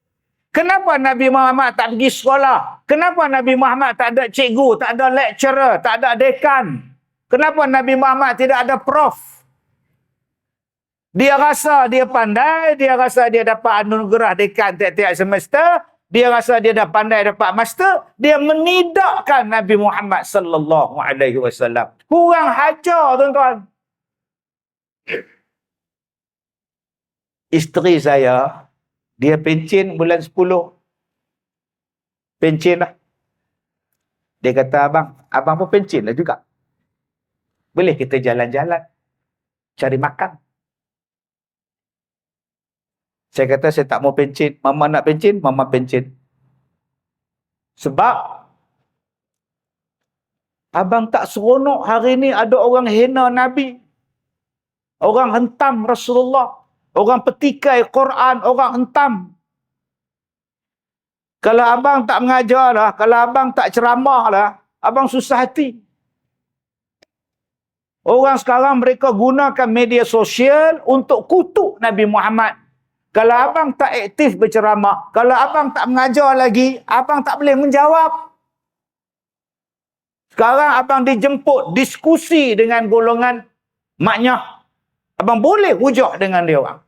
Kenapa Nabi Muhammad tak pergi sekolah? Kenapa Nabi Muhammad tak ada cikgu, tak ada lecturer, tak ada dekan? Kenapa Nabi Muhammad tidak ada prof? Dia rasa dia pandai, dia rasa dia dapat anugerah dekan tiap-tiap semester, dia rasa dia dah pandai dapat master, dia menidakkan Nabi Muhammad sallallahu alaihi wasallam. Kurang hajar, tuan-tuan. Isteri saya Dia pencen bulan 10. Pencen lah. Dia kata, abang pun pencen lah juga. Boleh kita jalan-jalan, cari makan. Saya kata, saya tak mau pencen. Mama nak pencen, mama pencen. Sebab, abang tak seronok hari ni ada orang hina Nabi. Orang hentam Rasulullah. Orang petikai Quran, orang hentam. Kalau abang tak mengajar dah, kalau abang tak ceramah dah, abang susah hati. Orang sekarang mereka gunakan media sosial untuk kutuk Nabi Muhammad. Kalau abang tak aktif berceramah, kalau abang tak mengajar lagi, abang tak boleh menjawab. Sekarang abang dijemput diskusi dengan golongan maknyah. Abang boleh hujah dengan dia orang.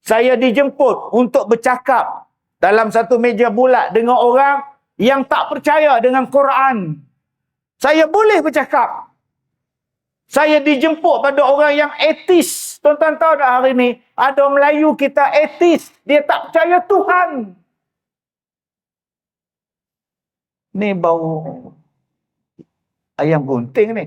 Saya dijemput untuk bercakap dalam satu meja bulat dengan orang yang tak percaya dengan Quran. Saya boleh bercakap. Saya dijemput pada orang yang etis. Tuan-tuan tahu tak hari ni, ada Melayu kita etis. Dia tak percaya Tuhan. Ni bau ayam gunting ni.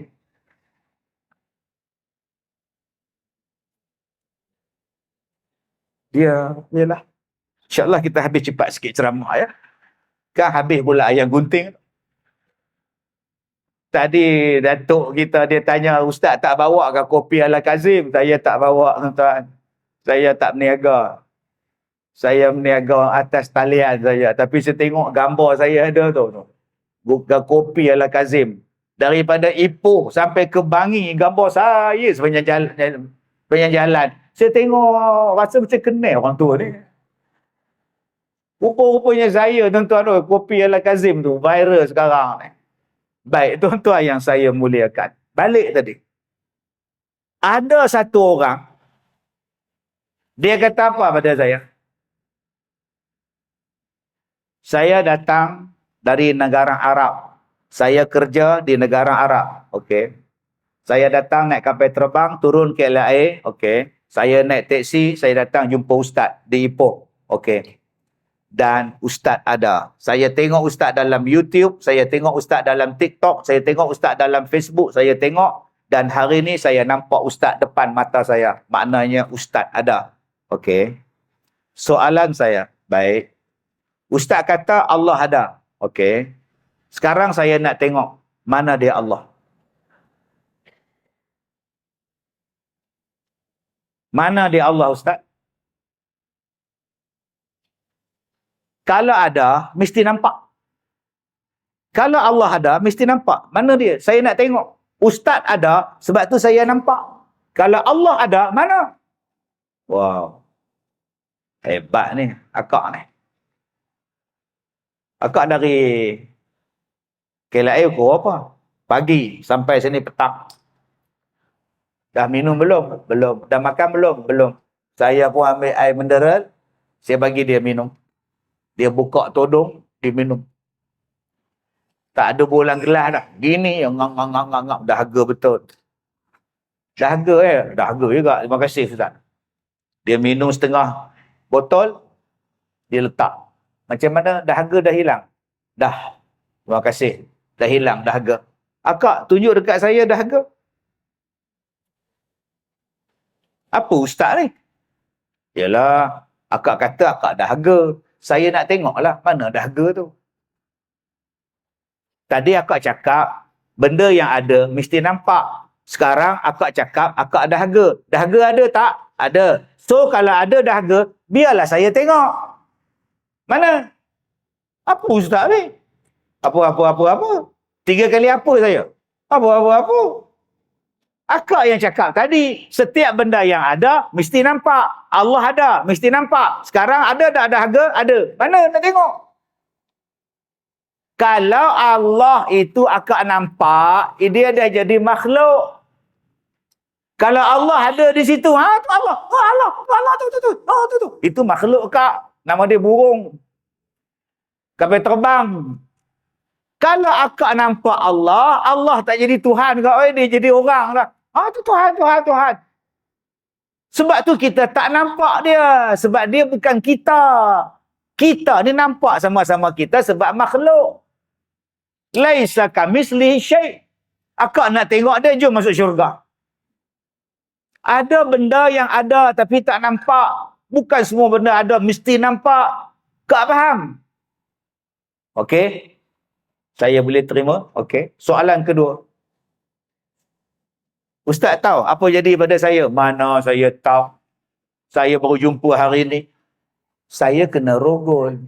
Yalah. InsyaAllah kita habis cepat sikit ceramah ya. Kan habis pula ayam gunting. Tadi Datuk kita dia tanya, Ustaz tak bawa ke kopi ala Kazim? Saya tak bawa, tuan-tuan. Saya tak berniaga. Saya berniaga atas talian saya. Tapi saya tengok gambar saya ada tu. Bukan kopi ala Kazim. Daripada Ipoh sampai ke Bangi, gambar saya sepanjang jalan. Saya tengok, rasa macam kenal orang tua ni. Rupa-rupanya saya, tuan-tuan, kopi ala Kazim tu viral sekarang ni. Baik, tuan-tuan yang saya muliakan. Balik tadi. Ada satu orang, dia kata apa pada saya? Saya datang dari negara Arab. Saya kerja di negara Arab. Okey. Saya datang naik kapal terbang, turun ke LA. Okey. Saya naik teksi, saya datang jumpa Ustaz di Ipoh. Okey. Dan Ustaz ada. Saya tengok Ustaz dalam YouTube, saya tengok Ustaz dalam TikTok, saya tengok Ustaz dalam Facebook, saya tengok. Dan hari ni saya nampak Ustaz depan mata saya. Maknanya Ustaz ada. Okey. Soalan saya, baik. Ustaz kata Allah ada. Okey. Sekarang saya nak tengok mana dia Allah. Mana dia Allah, Ustaz? Kalau ada, mesti nampak. Kalau Allah ada, mesti nampak. Mana dia? Saya nak tengok. Ustaz ada, sebab tu saya nampak. Kalau Allah ada, mana? Wow. Hebat ni, akak ni. Akak dari KLIA pukul apa? Pagi sampai sini petang. Dah minum belum? Belum. Dah makan belum? Belum. Saya pun ambil air mineral, saya bagi dia minum. Dia buka todong, dia minum. Tak ada bolang gelas dah. Gini, ngak. Dahaga betul. Dahaga Dahaga juga. Terima kasih, Ustaz. Dia minum setengah botol, dia letak. Macam mana dahaga dah hilang? Dah. Terima kasih. Dah hilang dahaga. Akak, tunjuk dekat saya dahaga. Apa Ustaz ni? Yalah, akak kata akak dahaga. Saya nak tengoklah mana dahaga tu. Tadi akak cakap, benda yang ada mesti nampak. Sekarang akak cakap akak dahaga. Dahaga ada tak? Ada. So, kalau ada dahaga, biarlah saya tengok. Mana? Apa Ustaz ni? Apa? 3 kali apa saya? Apa? Akak yang cakap tadi, setiap benda yang ada, mesti nampak. Allah ada, mesti nampak. Sekarang ada tak dahaga? Ada. Mana nak tengok? Kalau Allah itu akak nampak, dia dah jadi makhluk. Kalau Allah ada di situ, tu Allah. Allah tu. Itu makhluk kak. Nama dia burung. Kapal terbang. Kalau akak nampak Allah, Allah tak jadi Tuhan kak. Dia jadi orang lah. Tu Tuhan. Sebab tu kita tak nampak dia. Sebab dia bukan kita. Kita ni nampak sama-sama kita sebab makhluk. Laisa kamislihi syai'. Akak nak tengok dia, jom masuk syurga. Ada benda yang ada tapi tak nampak. Bukan semua benda ada mesti nampak. Kak faham? Okey. Saya boleh terima. Okey. Soalan kedua. Ustaz tahu apa jadi pada saya? Mana saya tahu? Saya baru jumpa hari ni. Saya kena rogol.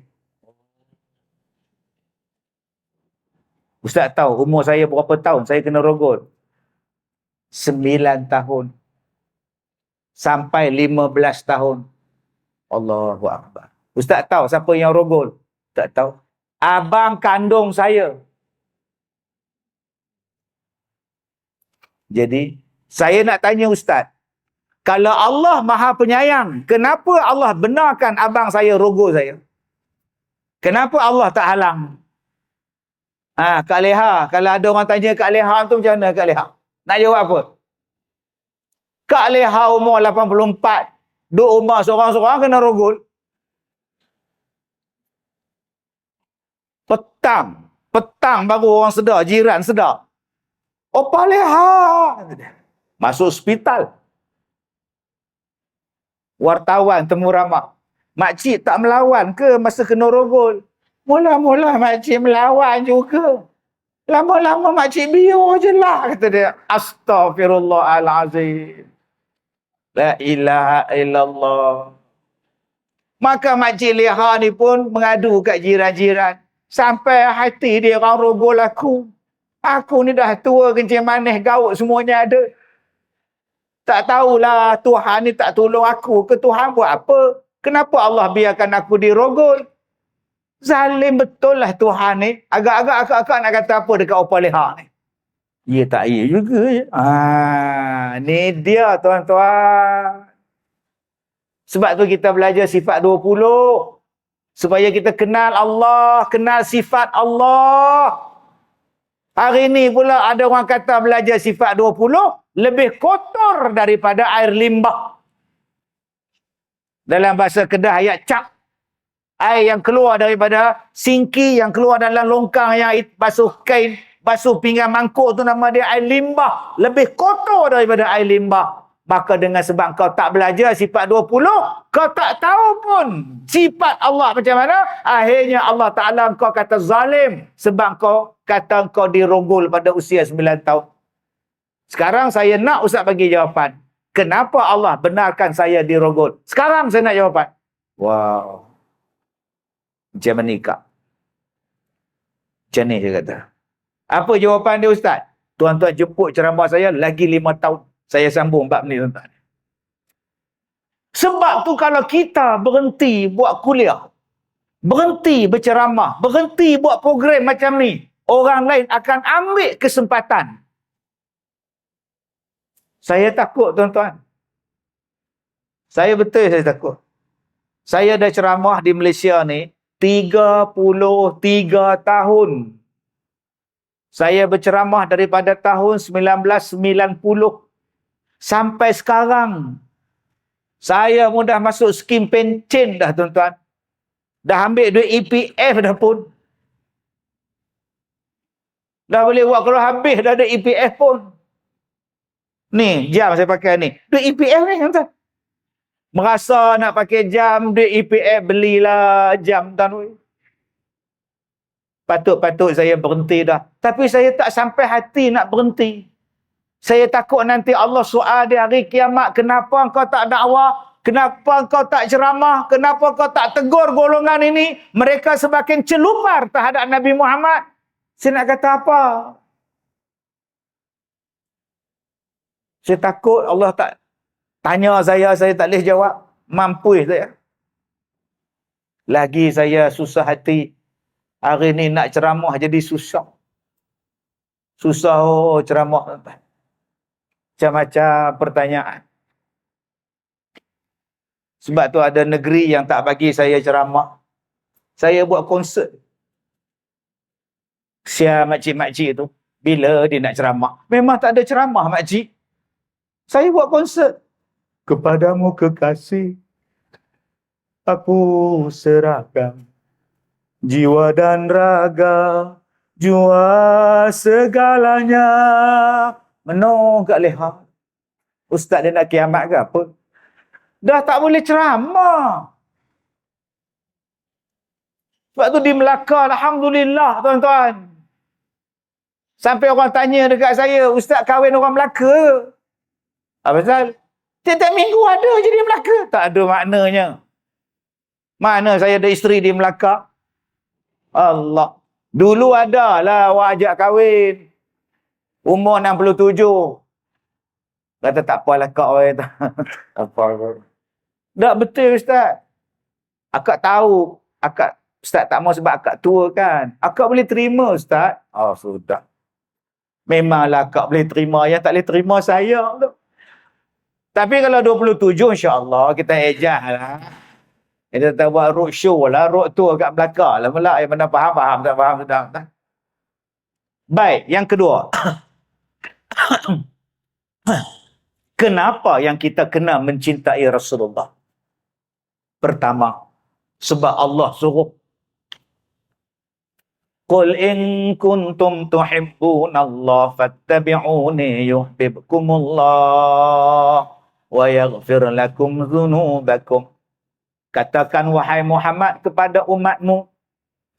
Ustaz tahu umur saya berapa tahun saya kena rogol? 9 tahun. Sampai 15 tahun. Allahu Akbar. Ustaz tahu siapa yang rogol? Tak tahu. Abang kandung saya. Jadi, saya nak tanya Ustaz. Kalau Allah Maha Penyayang, kenapa Allah benarkan abang saya rogol saya? Kenapa Allah tak halang? Kak Leha, kalau ada orang tanya Kak Leha tu macam mana Kak Leha? Nak jawab apa? Kak Leha umur 84, duduk rumah seorang-seorang kena rogol. Petang baru orang sedar, jiran sedar. Opa Leha. Masuk hospital. Wartawan temu ramah. Makcik tak melawan ke masa kena rogol? Mula-mula makcik melawan juga. Lama-lama makcik biar je lah, kata dia. Astaghfirullahalazim. La ilaha illallah. Maka makcik Leha ni pun mengadu kat jiran-jiran. Sampai hati dia orang rogol aku. Aku ni dah tua, kencing manis, gaut semuanya ada. Tak tahulah Tuhan ni tak tolong aku ke Tuhan buat apa? Kenapa Allah biarkan aku dirogol? Zalim betul lah Tuhan ni. Agak-agak akak-akak nak kata apa dekat Opa Leha ni? Ya tak ya juga. Ni dia tuan-tuan. Sebab tu kita belajar sifat 20. Supaya kita kenal Allah, kenal sifat Allah. Hari ni pula ada orang kata belajar sifat 20 lebih kotor daripada air limbah. Dalam bahasa Kedah ayat cap. Air yang keluar daripada singki, yang keluar dalam longkang yang basuh kain, basuh pinggan mangkuk tu nama dia air limbah. Lebih kotor daripada air limbah. Maka dengan sebab kau tak belajar sifat 20, kau tak tahu pun sifat Allah macam mana, akhirnya Allah Ta'ala kau kata zalim sebab kau kata kau dirogol pada usia 9 tahun. Sekarang saya nak Ustaz bagi jawapan. Kenapa Allah benarkan saya dirogol? Sekarang saya nak jawapan. Wow. Macam menikah. Macam ni saya kata. Apa jawapan dia Ustaz? Tuan-tuan jemput ceramah saya lagi 5 tahun. Saya sambung bab ni tuan-tuan. Sebab tu kalau kita berhenti buat kuliah, berhenti berceramah, berhenti buat program macam ni, orang lain akan ambil kesempatan. Saya takut tuan-tuan. Saya takut. Saya dah ceramah di Malaysia ni 33 tahun. Saya berceramah daripada tahun 1990 sampai sekarang. Saya pun dah masuk skim pencen dah tuan-tuan. Dah ambil duit EPF dah pun. Dah boleh buat kalau habis dah ada EPF pun. Ni, jam saya pakai ni. Duit EPF ni tuan-tuan. Merasa nak pakai jam, duit EPF belilah jam tuan-tuan. Patut-patut saya berhenti dah. Tapi saya tak sampai hati nak berhenti. Saya takut nanti Allah soal di hari kiamat, kenapa engkau tak dakwah? Kenapa engkau tak ceramah? Kenapa engkau tak tegur golongan ini? Mereka semakin celupar terhadap Nabi Muhammad. Saya nak kata apa? Saya takut Allah tak tanya saya tak boleh jawab. Mampu saya. Lagi saya susah hati. Hari ni nak ceramah jadi susah. Susah ceramah. Macam-macam pertanyaan. Sebab tu ada negeri yang tak bagi saya ceramah. Saya buat konsert. Sia makcik-makcik tu. Bila dia nak ceramah? Memang tak ada ceramah makcik. Saya buat konsert. kepadamu kekasih, aku serahkan jiwa dan raga, jua segalanya. Menung kat leha. Ustaz dia nak kiamat ke apa? Dah tak boleh ceramah. Sebab tu di Melaka, alhamdulillah tuan-tuan. Sampai orang tanya dekat saya, Ustaz kahwin orang Melaka. Apa pasal? Tiap-tiap minggu ada je di Melaka. Tak ada maknanya. Mana saya ada isteri di Melaka? Allah. Dulu ada lah awak ajak kahwin. Umur 67. Kata tak apalah kak orang kata. Apa. Tak betul Ustaz. Akak tahu. Ustaz tak mau sebab akak tua kan. Akak boleh terima Ustaz. Oh sudah. Memanglah akak boleh terima. Yang tak boleh terima saya tu. Tapi kalau 27 insya-Allah kita ejah lah. Kita tak buat roadshow lah. Road tour kat Melaka lah pula. Yang mana faham, tak faham sudah. Baik, yang kedua. Kenapa yang kita kena mencintai Rasulullah? Pertama, sebab Allah suruh. Qul in kuntum tuhibbunallah fattabi'uni yuhibbukumullah wa yaghfir lakum dhunubakum. Katakan wahai Muhammad kepada umatmu,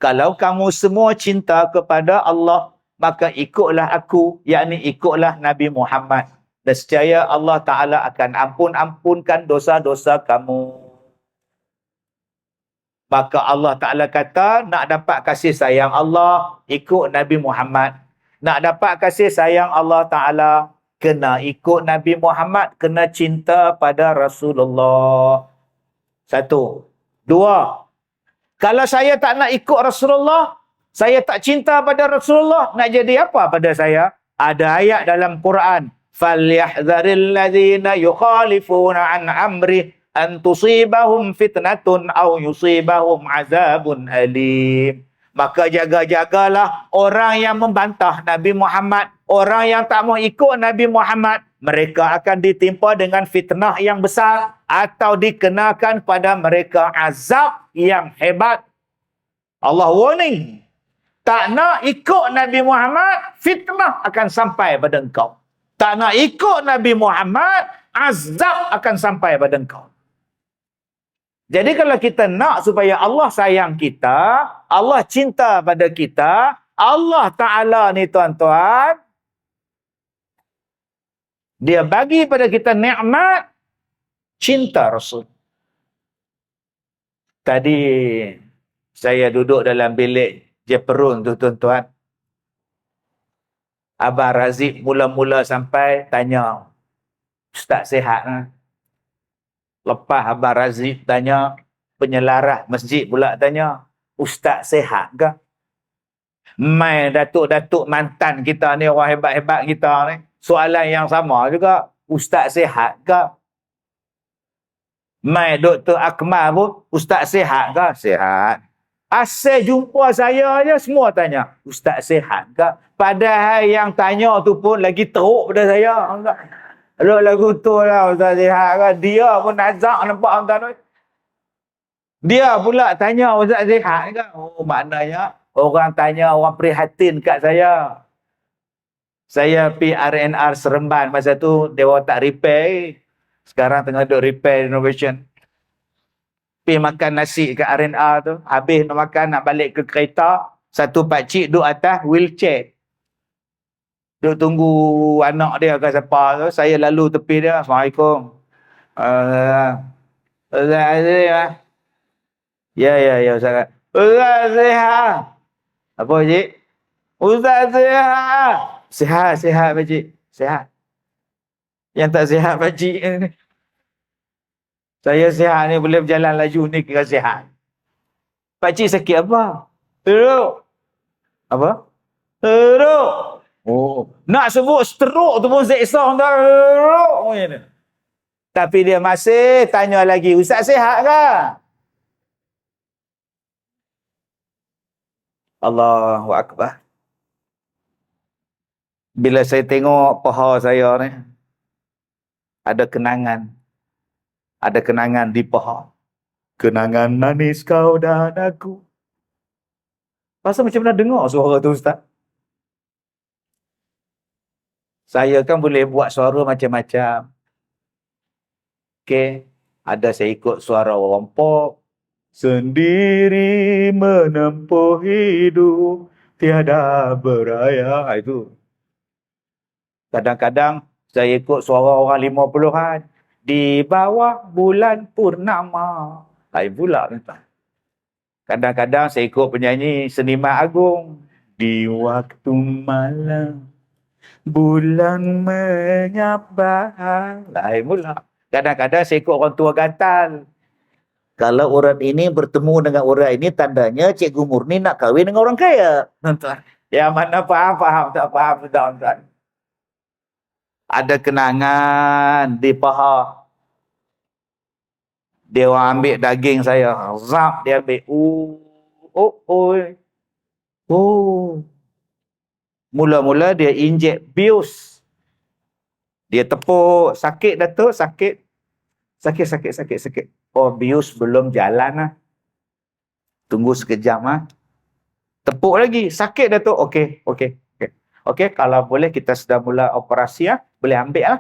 kalau kamu semua cinta kepada Allah, maka ikutlah aku, yakni ikutlah Nabi Muhammad. Nescaya Allah Ta'ala akan ampunkan dosa-dosa kamu. Maka Allah Ta'ala kata, nak dapat kasih sayang Allah, ikut Nabi Muhammad. Nak dapat kasih sayang Allah Ta'ala, kena ikut Nabi Muhammad, kena cinta pada Rasulullah. Satu. Dua. Kalau saya tak nak ikut Rasulullah, saya tak cinta pada Rasulullah, nak jadi apa pada saya? Ada ayat dalam Quran. فَلْيَحْذَرِ الَّذِينَ يُخَالِفُونَ عَنْ أَمْرِهِ أَنْ تُصِيبَهُمْ فِتْنَةٌ أَوْ يُصِيبَهُمْ عَذَابٌ أَلِيمٌ. Maka jaga-jagalah orang yang membantah Nabi Muhammad, orang yang tak mau ikut Nabi Muhammad, mereka akan ditimpa dengan fitnah yang besar atau dikenakan pada mereka azab yang hebat. Allah warning. Tak nak ikut Nabi Muhammad, fitnah akan sampai pada engkau. Tak nak ikut Nabi Muhammad, azab akan sampai pada engkau. Jadi kalau kita nak supaya Allah sayang kita, Allah cinta pada kita, Allah Ta'ala ni tuan-tuan, Dia bagi pada kita nikmat cinta Rasul. Tadi saya duduk dalam bilik Jeperun tu tuan-tuan. Abang Razik mula-mula sampai tanya, Ustaz sihat kan? Lepas Abang Razik tanya, penyelarah masjid pula tanya, Ustaz sihat ke? Mai datuk-datuk mantan kita ni, orang hebat-hebat kita ni, soalan yang sama juga, Ustaz sihat ke? Mai Dr. Akmal pun, Ustaz sihat ke? Sihat. Asal jumpa saya je, semua tanya, Ustaz sihat ke? Padahal yang tanya tu pun lagi teruk pada saya. Lagu tu lah, Ustaz sihat ke? Dia pun nazak nampak tuan-tuan. Dia pula tanya, Ustaz sihat ke? Oh, maknanya orang tanya, orang prihatin kat saya. Saya pergi R&R Seremban masa tu, dia orang tak repair. Sekarang tengah duk repair renovation. Pergi makan nasi kat R&R tu. Habis nak makan, nak balik ke kereta. Satu pakcik duduk atas wheelchair. Duduk tunggu anak dia ke siapa tu. Saya lalu tepi dia. Assalamualaikum. Ustaz Azim. Ya, Ustaz. Ustaz sihat. Apa pakcik? Ustaz sihat. Sihat pakcik. Sihat. Yang tak sihat pakcik ni. Saya sihat ni, boleh berjalan laju ni kira sihat. Pakcik sakit apa? Teruk. Apa? Teruk. Oh, nak sebut stroke tu pun seksa entah. Teruk. Oh, ya. Tapi dia masih tanya lagi, Ustaz sihat ke? Allahu Akbar. Bila saya tengok paha saya ni, ada kenangan. Ada kenangan di paha. Kenangan manis kau dan aku. Pasal macam pernah dengar suara tu, Ustaz? Saya kan boleh buat suara macam-macam. Okey. Ada saya ikut suara orang pop. Sendiri menempuh hidup, tiada beraya. Itu. Kadang-kadang saya ikut suara orang 50-an. Di bawah bulan purnama. Lain pula. Kadang-kadang saya ikut penyanyi seniman agung. Di waktu malam, bulan menyabak. Lain pula. Kadang-kadang saya ikut orang tua gantal. Kalau orang ini bertemu dengan orang ini, tandanya Cikgu Murni nak kahwin dengan orang kaya. Tuan. Yang mana faham, tak faham, tuan. Ada kenangan di paha. Dia orang ambil daging saya. Zap, dia ambil. Mula-mula dia injek bius. Dia tepuk. Sakit, Datuk, sakit. Sakit. Oh, bius belum jalan lah. Tunggu sekejap lah. Tepuk lagi. Sakit, Datuk. Okey, kalau boleh kita sudah mula operasi lah. Boleh ambil lah.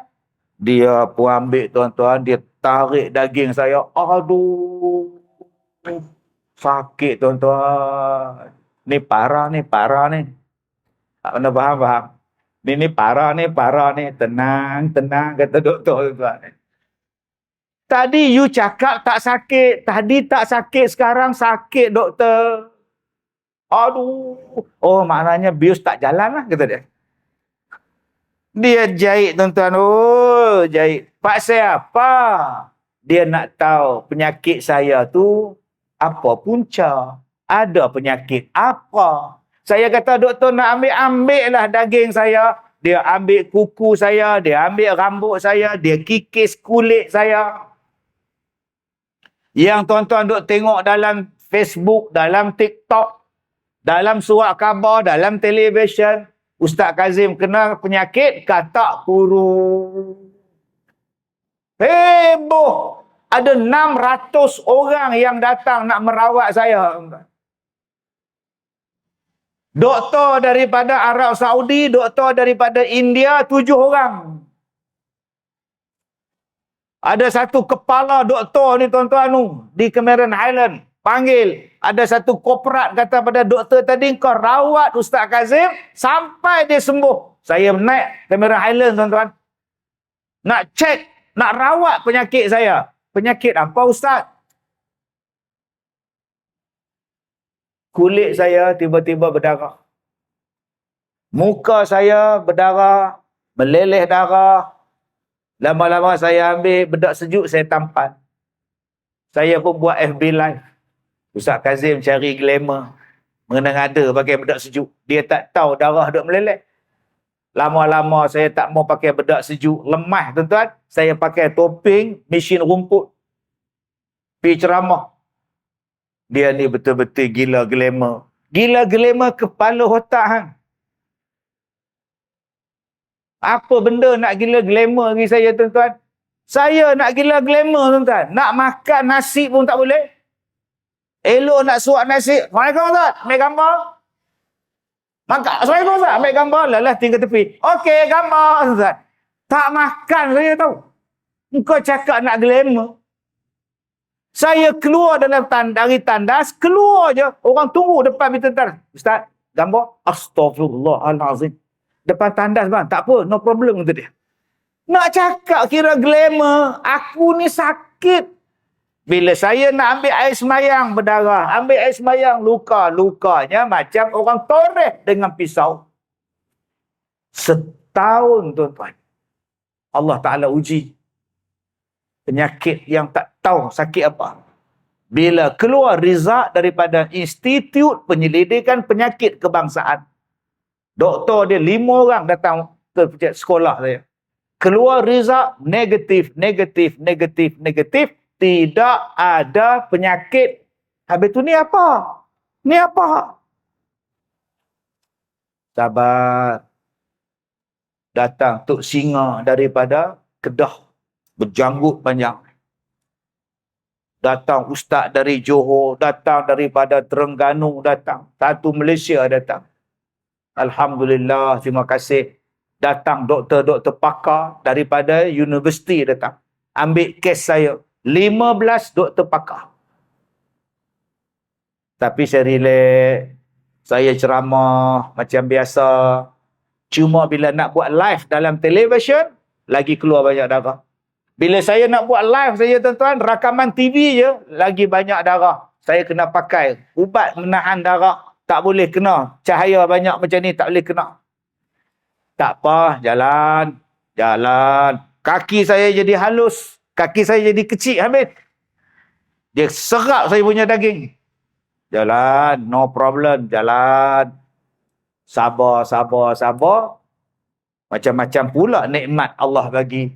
Dia pun ambil, tuan-tuan. Dia tarik daging saya. Aduh. Sakit, tuan-tuan. Ni parah ni. Tak pernah faham. Ni parah ni. Tenang, kata doktor, tuan-tuan. Tadi you cakap tak sakit. Tadi tak sakit, sekarang sakit, doktor. Aduh. Oh, maknanya bius tak jalan lah, kata dia. Dia jahit, tuan-tuan. Oh, jahit. Pak saya apa? Dia nak tahu penyakit saya tu apa punca. Ada penyakit apa? Saya kata, doktor nak ambil lah daging saya. Dia ambil kuku saya. Dia ambil rambut saya. Dia kikis kulit saya. Yang tuan-tuan duk tengok dalam Facebook, dalam TikTok, dalam surat khabar, dalam televisyen, Ustaz Kazim kena penyakit katak kuru. Heboh. Ada 600 orang yang datang nak merawat saya. Doktor daripada Arab Saudi, doktor daripada India, 7 orang. Ada satu kepala doktor ni, tuan-tuan, di Cameron Highland. Panggil. Ada satu korporat kata pada doktor tadi, kau rawat Ustaz Kazim sampai dia sembuh. Saya naik Cameron Highland, tuan-tuan. Nak cek, nak rawat penyakit saya. Penyakit apa, Ustaz? Kulit saya tiba-tiba berdarah. Muka saya berdarah, meleleh darah. Lama-lama saya ambil bedak sejuk, saya tampan. Saya pun buat FB Live. Ustaz Kazim cari glamour. Mengada-ngada pakai bedak sejuk. Dia tak tahu darah duk meleleh. Lama-lama saya tak mau pakai bedak sejuk. Lemah, tuan-tuan. Saya pakai topeng, mesin rumput. Pergi ceramah. Dia ni betul-betul gila glamour. Gila glamour kepala otak. Hang. Apa benda nak gila glamour bagi saya, tuan-tuan? Saya nak gila glamour, tuan-tuan. Nak makan nasi pun tak boleh. Elok nak suap nasi. Assalamualaikum, Ustaz. Ambil gambar. Makan. Assalamualaikum, Ustaz. Ambil gambar. Lalah tinggal tepi. Okey, gambar, Ustaz. Tak makan saya tahu. Engkau cakap nak glamour. Saya keluar dari tandas. Keluar je. Orang tunggu depan pintu tandas. Ustaz, gambar. Astaghfirullahalazim. Depan tandas, bang. Tak apa. No problem, kata dia. Nak cakap kira glamour. Aku ni sakit. Bila saya nak ambil air semayang berdarah, ambil air semayang luka-lukanya macam orang toreh dengan pisau. Setahun, tuan-tuan. Allah Ta'ala uji. Penyakit yang tak tahu sakit apa. Bila keluar result daripada Institut Penyelidikan Penyakit Kebangsaan. Doktor dia 5 orang datang ke sekolah saya. Keluar result negatif. Tidak ada penyakit. Habis tu ni apa? Sabar. Datang Tok Singa daripada Kedah. Berjanggut panjang. Datang ustaz dari Johor, datang daripada Terengganu, datang. Satu Malaysia datang. Alhamdulillah, terima kasih. Datang doktor-doktor pakar daripada universiti datang. Ambil kes saya. 15 doktor pakar. Tapi saya relax. Saya ceramah macam biasa. Cuma bila nak buat live dalam televisyen, lagi keluar banyak darah. Bila saya nak buat live saya tuan-tuan, rakaman TV je, lagi banyak darah. Saya kena pakai ubat menahan darah. Tak boleh kena. Cahaya banyak macam ni tak boleh kena. Tak apa, jalan. Jalan. Kaki saya jadi halus. Kaki saya jadi kecil habis. Dia serap saya punya daging. Jalan, no problem, jalan. Sabar, sabar, sabar. Macam-macam pula nikmat Allah bagi.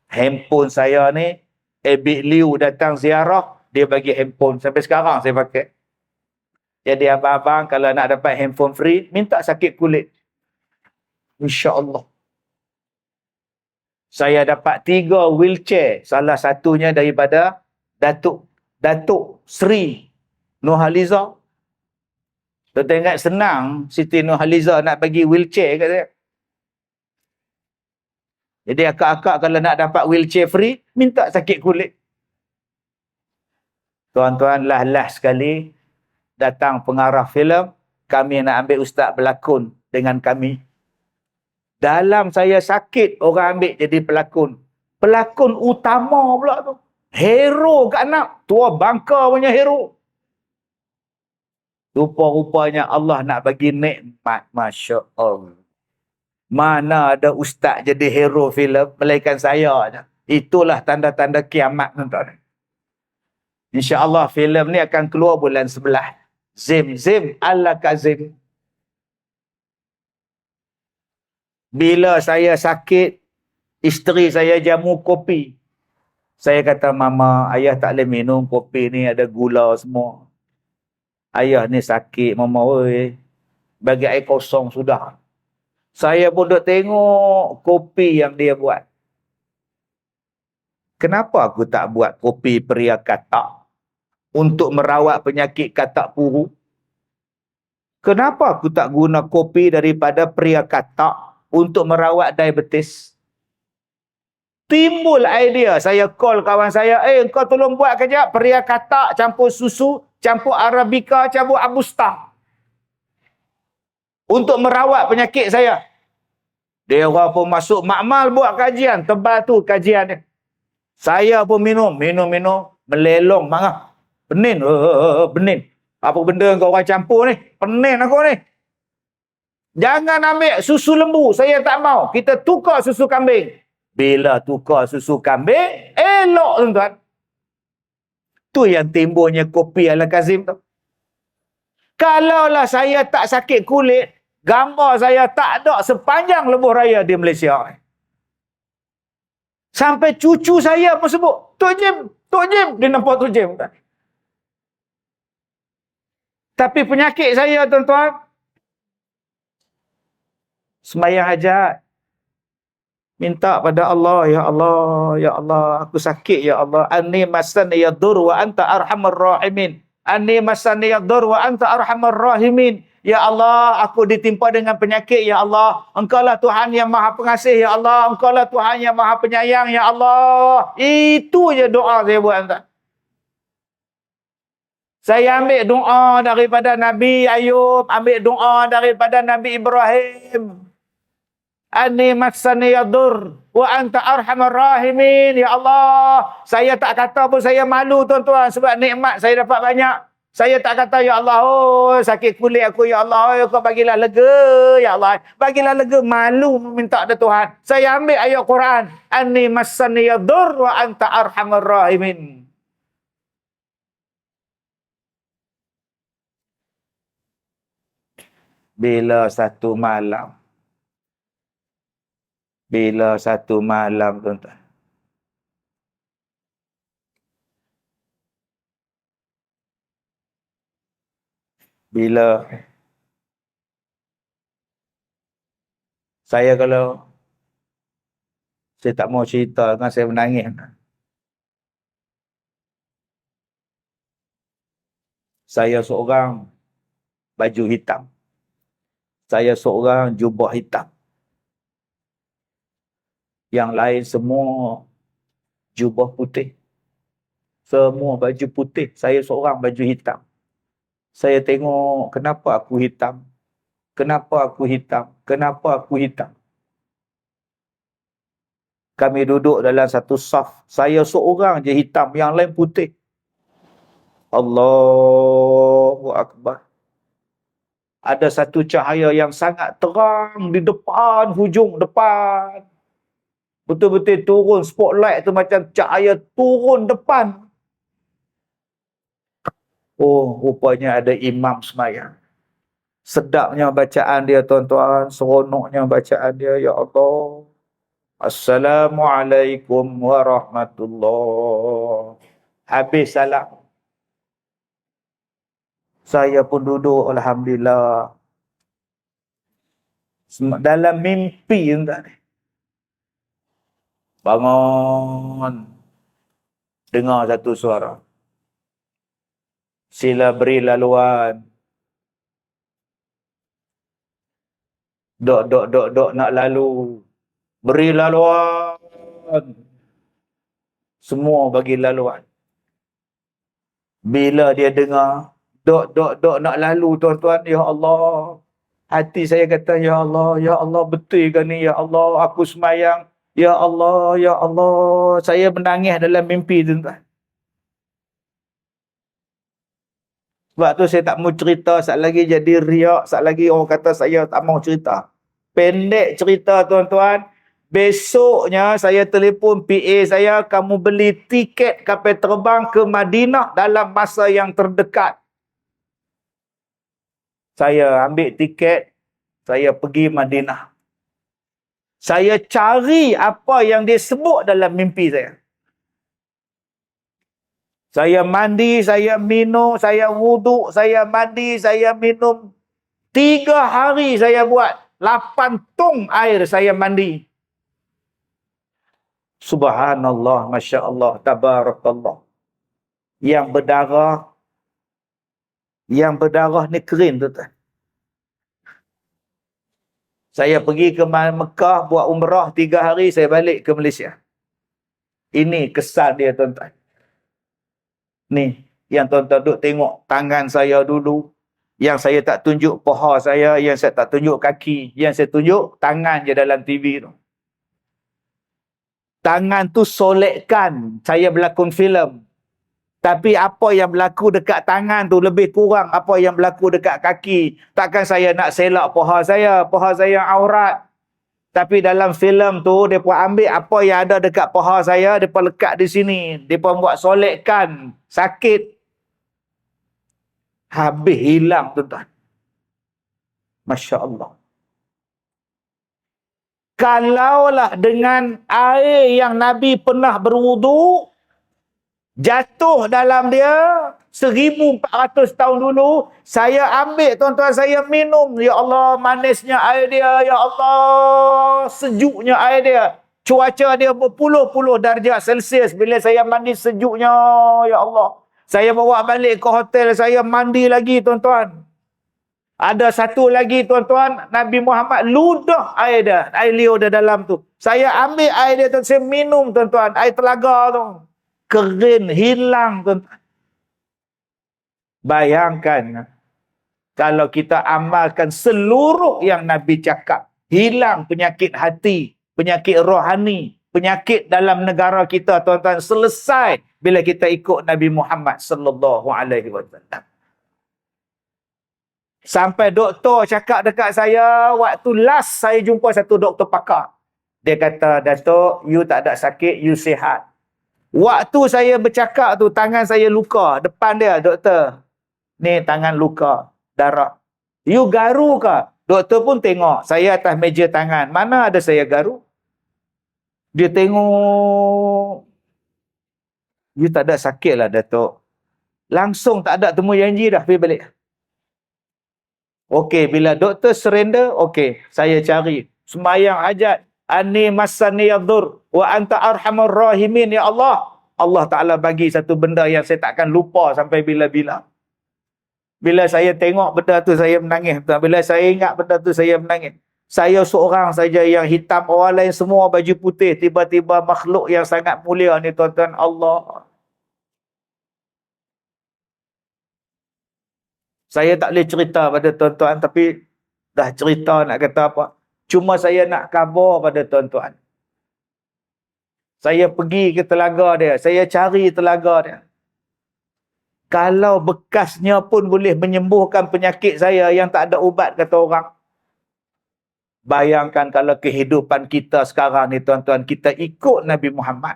Handphone saya ni, Abid Liu datang ziarah, dia bagi handphone. Sampai sekarang saya pakai. Jadi abang-abang kalau nak dapat handphone free, minta sakit kulit. InsyaAllah. Saya dapat 3 wheelchair. Salah satunya daripada Datuk Sri Nurhaliza. Tuan ingat senang Siti Nurhaliza nak bagi wheelchair kat saya. Jadi akak-akak kalau nak dapat wheelchair free, minta sakit kulit. Tuan-tuan, last sekali datang pengarah filem, kami nak ambil ustaz berlakon dengan kami. Dalam saya sakit, orang ambil jadi pelakon. Pelakon utama pula tu. Hero kat anak. Tua bangka punya hero. Rupa-rupanya Allah nak bagi nikmat. Masya Allah. Mana ada ustaz jadi hero filem, melainkan saya je. Itulah tanda-tanda kiamat, tuan-tuan. InsyaAllah filem ni akan keluar bulan 11. Zim Al-Kazim. Bila saya sakit, isteri saya jamu kopi. Saya kata, Mama, ayah tak boleh minum kopi ni, ada gula semua. Ayah ni sakit, Mama, oi. Bagi air kosong sudah. Saya pun duk tengok kopi yang dia buat. Kenapa aku tak buat kopi pria katak untuk merawat penyakit katak puru? Kenapa aku tak guna kopi daripada pria katak untuk merawat diabetes? Timbul idea, saya call kawan saya, kau tolong buat kejap pria katak campur susu, campur Arabica, campur Abusta. Untuk merawat penyakit saya. Dia orang pun masuk makmal buat kajian, tebal tu kajian dia. Saya pun minum, melelong marah. Penin, penin. Apa benda kau orang campur ni? Penin aku ni. Jangan ambil susu lembu, saya tak mau. Kita tukar susu kambing. Bila tukar susu kambing, elok tuan-tuan. Tu yang timbulnya kopi Al-Kazim tu. Kalaulah saya tak sakit kulit, gambar saya tak ada sepanjang lebuh raya di Malaysia. Sampai cucu saya pun sebut, Tok Jim, dia nampak Tok Jim. Tapi penyakit saya, tuan-tuan, sembahyang hajat. Minta pada Allah, ya Allah, aku sakit, ya Allah. Anni masani yadur wa anta arhamar rahimin. Anni masani yadur wa anta arhamar rahimin. Ya Allah, aku ditimpa dengan penyakit, ya Allah. Engkaulah Tuhan yang Maha Pengasih, ya Allah. Engkaulah Tuhan yang Maha Penyayang, ya Allah. Itu je doa saya buat, tuan. Saya ambil doa daripada Nabi Ayub, ambil doa daripada Nabi Ibrahim. Anni massani yadur wa anta arhamar rahimin. Ya Allah, saya tak kata pun saya malu, tuan-tuan, sebab nikmat saya dapat banyak. Saya tak kata, ya Allah, oh sakit kulit aku, ya Allah, oh, kau bagilah lega, ya Allah. Bagilah lega, malu minta ada Tuhan. Saya ambil ayat Quran. Anni massani yadur wa anta arhamar rahimin. Bila satu malam, tuan-tuan, bila saya, kalau saya tak mau cerita kan, saya menangis. Saya seorang baju hitam. Saya seorang jubah hitam. Yang lain semua jubah putih. Semua baju putih. Saya seorang baju hitam. Saya tengok kenapa aku hitam. Kenapa aku hitam? Kenapa aku hitam? Kami duduk dalam satu saf. Saya seorang je hitam. Yang lain putih. Allahu Akbar. Ada satu cahaya yang sangat terang di depan, hujung depan. Betul-betul turun spotlight tu macam cahaya turun depan. Oh, rupanya ada imam semayang. Sedapnya bacaan dia, tuan-tuan. Seronoknya bacaan dia. Ya Allah. Assalamualaikum warahmatullahi. Habis salam. Saya pun duduk, alhamdulillah. Dalam mimpi entah ni. Bangun. Dengar satu suara. Sila beri laluan. Dok nak lalu. Beri laluan. Semua bagi laluan. Bila dia dengar, dok nak lalu, tuan-tuan, ya Allah. Hati saya kata, ya Allah, betul ke ni, ya Allah, aku semayang. Ya Allah, ya Allah. Saya menangis dalam mimpi, tuan-tuan. Sebab tu saya tak mau cerita, sat lagi jadi riak, sat lagi orang kata saya tak mau cerita. Pendek cerita, tuan-tuan. Besoknya saya telefon PA saya, kamu beli tiket kapal terbang ke Madinah dalam masa yang terdekat. Saya ambil tiket, saya pergi Madinah. Saya cari apa yang dia sebut dalam mimpi saya. Saya mandi, saya minum, saya wuduk, saya mandi, saya minum. 3 hari saya buat. 8 tong air saya mandi. Subhanallah, Masya Allah, Tabarakallah. Yang berdarah ni kering, tuan-tuan. Saya pergi ke Mekah, buat umrah 3 hari, saya balik ke Malaysia. Ini kesan dia, tuan-tuan. Ni, yang tuan-tuan duk tengok tangan saya dulu. Yang saya tak tunjuk paha saya, yang saya tak tunjuk kaki. Yang saya tunjuk tangan je dalam TV tu. Tangan tu solekkan saya berlakon filem. Tapi apa yang berlaku dekat tangan tu lebih kurang apa yang berlaku dekat kaki. Takkan saya nak selak paha saya aurat. Tapi dalam filem tu, mereka ambil apa yang ada dekat paha saya, mereka lekat di sini. Mereka buat solekkan, sakit. Habis hilang, tuan-tuan. Masya Allah. Kalaulah dengan air yang Nabi pernah berwudu, jatuh dalam dia 1400 tahun dulu, saya ambil, tuan-tuan, saya minum. Ya Allah, manisnya air dia. Ya Allah, sejuknya air dia. Cuaca dia berpuluh-puluh darjah Celsius. Bila saya mandi, sejuknya. Ya Allah. Saya bawa balik ke hotel, saya mandi lagi, tuan-tuan. Ada satu lagi, tuan-tuan, Nabi Muhammad ludah air dia, air liur dia dalam tu. Saya ambil air dia, saya minum, tuan-tuan, air telaga tu. Kering, hilang, tuan-tuan. Bayangkan, kalau kita amalkan seluruh yang Nabi cakap, hilang penyakit hati, penyakit rohani, penyakit dalam negara kita, tuan-tuan, selesai bila kita ikut Nabi Muhammad sallallahu alaihi wasallam. Sampai doktor cakap dekat saya, waktu last saya jumpa satu doktor pakar. Dia kata, Datuk, you tak ada sakit, you sihat. Waktu saya bercakap tu, tangan saya luka. Depan dia, doktor. Ni tangan luka, darah. You garu ke? Doktor pun tengok. Saya atas meja tangan. Mana ada saya garu? Dia tengok. You tak ada sakit lah, Datuk. Langsung tak ada temu janji dah, pergi balik. Okey, bila doktor surrender, okey, saya cari. Sembayang hajat. Ani masani yadur wa anta arhamur rahimin, ya Allah. Allah Ta'ala bagi satu benda yang saya takkan lupa sampai bila-bila. Bila saya tengok benda tu saya menangis. Bila saya ingat benda tu saya menangis. Saya seorang saja yang hitam, orang lain semua baju putih. Tiba-tiba makhluk yang sangat mulia ni tuan-tuan, Allah. Saya tak boleh cerita pada tuan-tuan, tapi dah cerita nak kata apa. Cuma saya nak khabar pada tuan-tuan. Saya pergi ke telaga dia. Saya cari telaga dia. Kalau bekasnya pun boleh menyembuhkan penyakit saya yang tak ada ubat, kata orang. Bayangkan kalau kehidupan kita sekarang ni tuan-tuan, kita ikut Nabi Muhammad.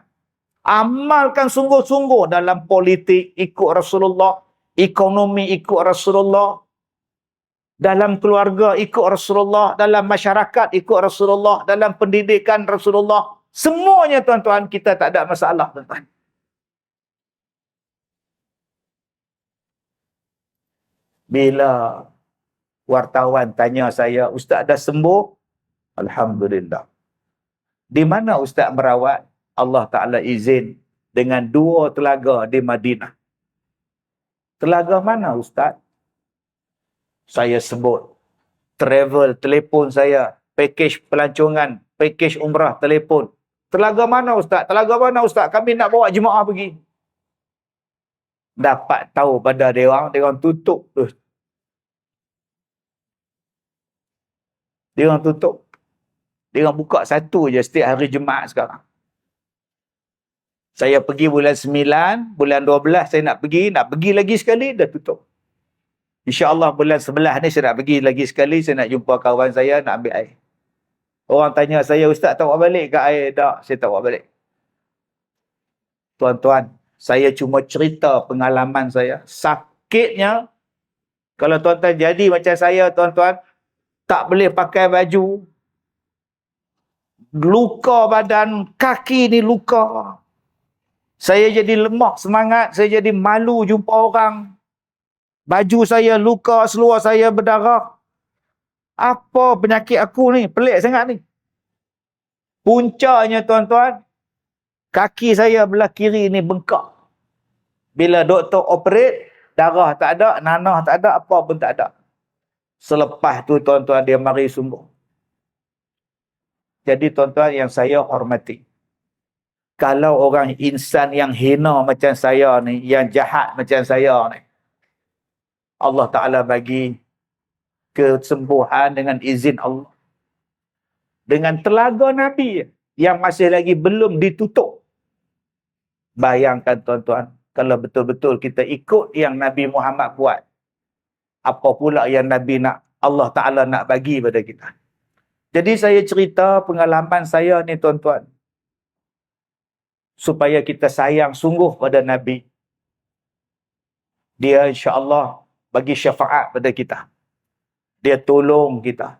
Amalkan sungguh-sungguh dalam politik, ikut Rasulullah. Ekonomi, ikut Rasulullah. Dalam keluarga, ikut Rasulullah. Dalam masyarakat, ikut Rasulullah. Dalam pendidikan, Rasulullah. Semuanya tuan-tuan, kita tak ada masalah tuan-tuan. Bila wartawan tanya saya, Ustaz dah sembuh? Alhamdulillah. Di mana Ustaz merawat? Allah Ta'ala izin dengan 2 telaga di Madinah. Telaga mana Ustaz? Saya sebut. Travel, telefon saya. Pakej pelancongan, pakej umrah, telefon. Telaga mana Ustaz? Telaga mana Ustaz? Kami nak bawa jemaah pergi. Dapat tahu pada dia orang tutup. Dia orang tutup. Dia orang buka satu je setiap hari Jumaat sekarang. Saya pergi bulan 9, bulan 12 saya nak pergi lagi sekali, dah tutup. InsyaAllah bulan 11 ni saya nak pergi lagi sekali, saya nak jumpa kawan saya, nak ambil air. Orang tanya saya, Ustaz tak bawa balik ke air? Tak, saya tak bawa balik. Tuan-tuan, saya cuma cerita pengalaman saya. Sakitnya, kalau tuan-tuan jadi macam saya, tuan-tuan, tak boleh pakai baju, luka badan, kaki ni luka. Saya jadi lemah semangat, saya jadi malu jumpa orang. Baju saya luka, seluar saya berdarah. Apa penyakit aku ni? Pelik sangat ni. Puncanya tuan-tuan, kaki saya belah kiri ni bengkak. Bila doktor operate, darah tak ada, nanah tak ada, apa pun tak ada. Selepas tu tuan-tuan dia mari sembuh. Jadi tuan-tuan yang saya hormati, kalau orang insan yang hina macam saya ni, yang jahat macam saya ni, Allah Ta'ala bagi kesembuhan dengan izin Allah. Dengan telaga Nabi yang masih lagi belum ditutup. Bayangkan tuan-tuan, kalau betul-betul kita ikut yang Nabi Muhammad buat, apa pula yang Nabi nak, Allah Ta'ala nak bagi pada kita. Jadi saya cerita pengalaman saya ni tuan-tuan, supaya kita sayang sungguh pada Nabi. Dia insya-Allah bagi syafaat pada kita. Dia tolong kita.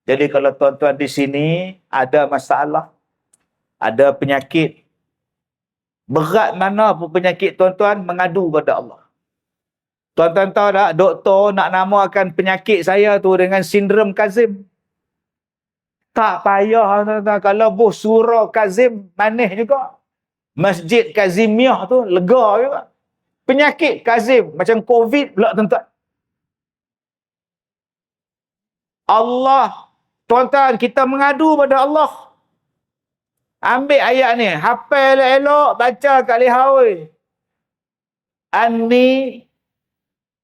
Jadi kalau tuan-tuan di sini ada masalah, ada penyakit, berat mana pun penyakit tuan-tuan, mengadu pada Allah. Tuan-tuan tahu tak, doktor nak namakan penyakit saya tu dengan sindrom Kazim. Tak payah tuan-tuan. Kalau bos surah Kazim, manis juga. Masjid Kazimiah tu lega juga. Penyakit Kazim macam COVID pula tuan-tuan. Allah, tuan-tuan, kita mengadu pada Allah. Ambil ayat ni, hafal elok, baca kat lihawi.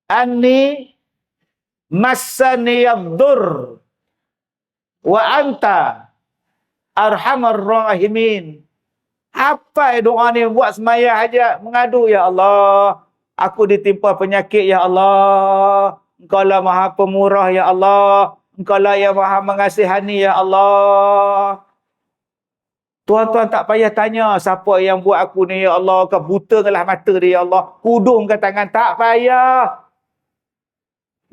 Anni massaniyaddur wa anta arhamar rahimin. Apa doa ni, buat sembahyang aja, mengadu, ya Allah, aku ditimpa penyakit, ya Allah, Engkau lah Maha Pemurah, ya Allah, Engkau lah yang Maha Mengasihani, ya Allah. Tuan-tuan tak payah tanya siapa yang buat aku ni, ya Allah, kau butanglah mata dia, ya Allah, hudungkan tangan, tak payah.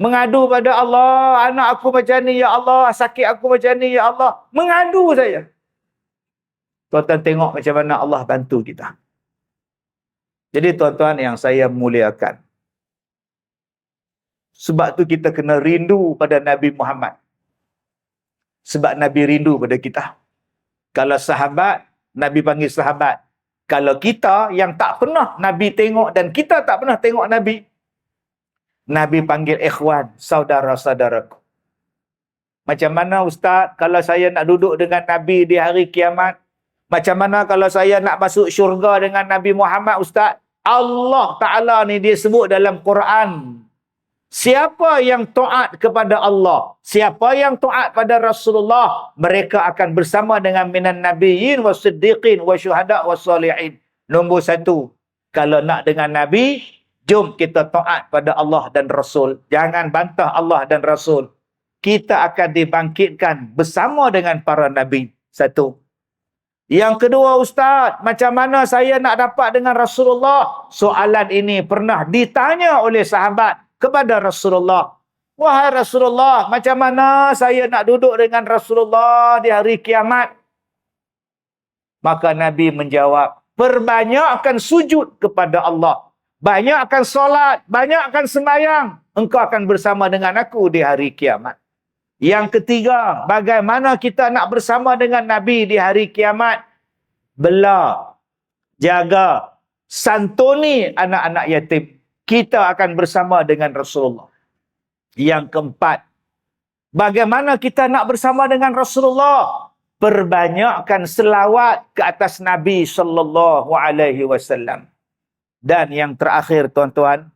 Mengadu pada Allah, anak aku macam ni, ya Allah, sakit aku macam ni, ya Allah, mengadu saya. Tuan-tuan tengok macam mana Allah bantu kita. Jadi tuan-tuan yang saya muliakan, sebab tu kita kena rindu pada Nabi Muhammad. Sebab Nabi rindu pada kita. Kalau sahabat, Nabi panggil sahabat. Kalau kita yang tak pernah Nabi tengok dan kita tak pernah tengok Nabi, Nabi panggil ikhwan, saudara-saudaraku. Macam mana Ustaz kalau saya nak duduk dengan Nabi di hari kiamat? Macam mana kalau saya nak masuk syurga dengan Nabi Muhammad Ustaz? Allah Ta'ala ni dia sebut dalam Quran. Siapa yang taat kepada Allah, siapa yang taat pada Rasulullah, mereka akan bersama dengan minan nabiyyin wasiddiqin wasyuhada wassalihin. Nombor satu, kalau nak dengan Nabi, jom kita taat pada Allah dan Rasul. Jangan bantah Allah dan Rasul. Kita akan dibangkitkan bersama dengan para Nabi. Satu. Yang kedua Ustaz, macam mana saya nak dapat dengan Rasulullah? Soalan ini pernah ditanya oleh sahabat kepada Rasulullah. Wahai Rasulullah, macam mana saya nak duduk dengan Rasulullah di hari kiamat? Maka Nabi menjawab, perbanyakkan sujud kepada Allah. Banyakkan solat, banyakkan sembahyang. Engkau akan bersama dengan aku di hari kiamat. Yang ketiga, bagaimana kita nak bersama dengan Nabi di hari kiamat? Bela, jaga, santuni anak-anak yatim. Kita akan bersama dengan Rasulullah. Yang keempat, bagaimana kita nak bersama dengan Rasulullah? Perbanyakkan selawat ke atas Nabi sallallahu alaihi wasallam. Dan yang terakhir tuan-tuan,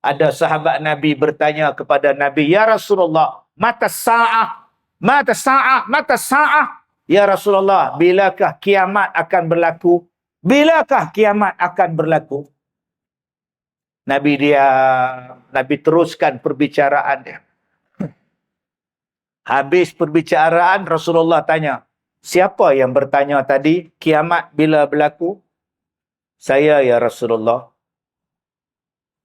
ada sahabat Nabi bertanya kepada Nabi, ya Rasulullah, mata sa'ah, mata sa'ah, mata sa'ah. Ya Rasulullah, bilakah kiamat akan berlaku? Bilakah kiamat akan berlaku? Nabi teruskan perbicaraan dia. Habis perbicaraan, Rasulullah tanya, siapa yang bertanya tadi, kiamat bila berlaku? Saya, ya Rasulullah.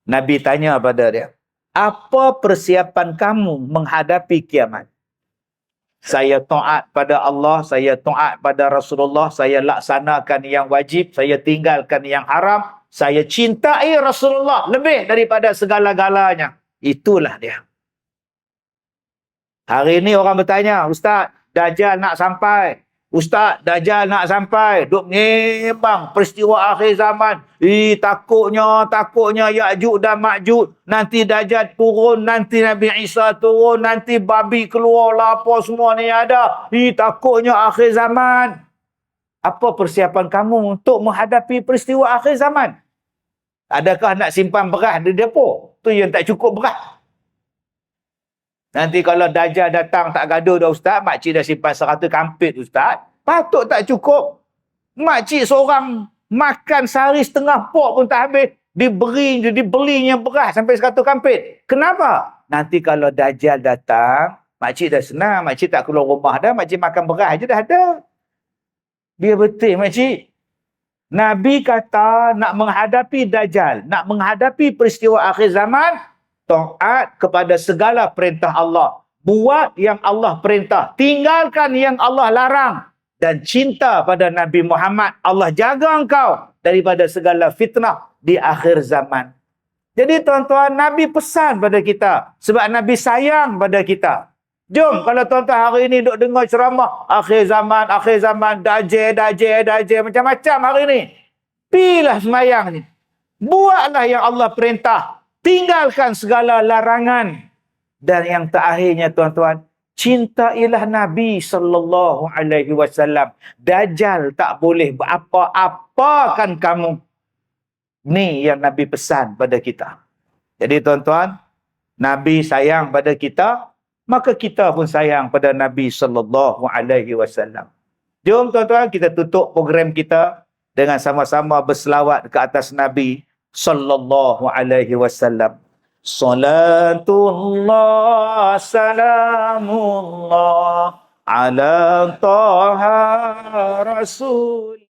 Nabi tanya pada dia, apa persiapan kamu menghadapi kiamat? Saya taat pada Allah, saya taat pada Rasulullah, saya laksanakan yang wajib, saya tinggalkan yang haram, saya cintai Rasulullah lebih daripada segala-galanya. Itulah dia. Hari ini orang bertanya, Ustaz, Dajjal nak sampai. Ustaz, Dajjal nak sampai. Duk ngembang peristiwa akhir zaman. Takutnya Ya'juj dan Ma'juj. Nanti Dajjal turun, nanti Nabi Isa turun, nanti babi keluar, lapar semua ni ada. Takutnya akhir zaman. Apa persiapan kamu untuk menghadapi peristiwa akhir zaman? Adakah nak simpan beras di depo? Tu yang tak cukup beras. Nanti kalau Dajjal datang tak gaduh dah Ustaz, makcik dah simpan 100 kampit Ustaz. Patut tak cukup. Makcik seorang makan sehari setengah pok pun tak habis. Dibelinya beras sampai 100 kampit. Kenapa? Nanti kalau Dajjal datang, makcik dah senang. Makcik tak keluar rumah dah. Makcik makan beras je dah ada. Dia betul makcik. Nabi kata nak menghadapi Dajjal, nak menghadapi peristiwa akhir zaman, taat kepada segala perintah Allah. Buat yang Allah perintah. Tinggalkan yang Allah larang. Dan cinta pada Nabi Muhammad. Allah jaga engkau daripada segala fitnah di akhir zaman. Jadi tuan-tuan, Nabi pesan pada kita. Sebab Nabi sayang pada kita. Jom, kalau tuan-tuan hari ini duk dengar ceramah. Akhir zaman, dajjal, macam-macam hari ini. Pilah semayang ni. Buatlah yang Allah perintah. Tinggalkan segala larangan. Dan yang terakhirnya tuan-tuan, cintailah Nabi sallallahu alaihi wasallam. Dajjal tak boleh berapa-apakan kamu. Ni yang Nabi pesan pada kita. Jadi tuan-tuan, Nabi sayang pada kita, maka kita pun sayang pada Nabi sallallahu alaihi wasallam. Jom tuan-tuan, kita tutup program kita dengan sama-sama berselawat ke atas Nabi sallallahu alaihi wasallam. Salatullah salamullah ala taha rasul.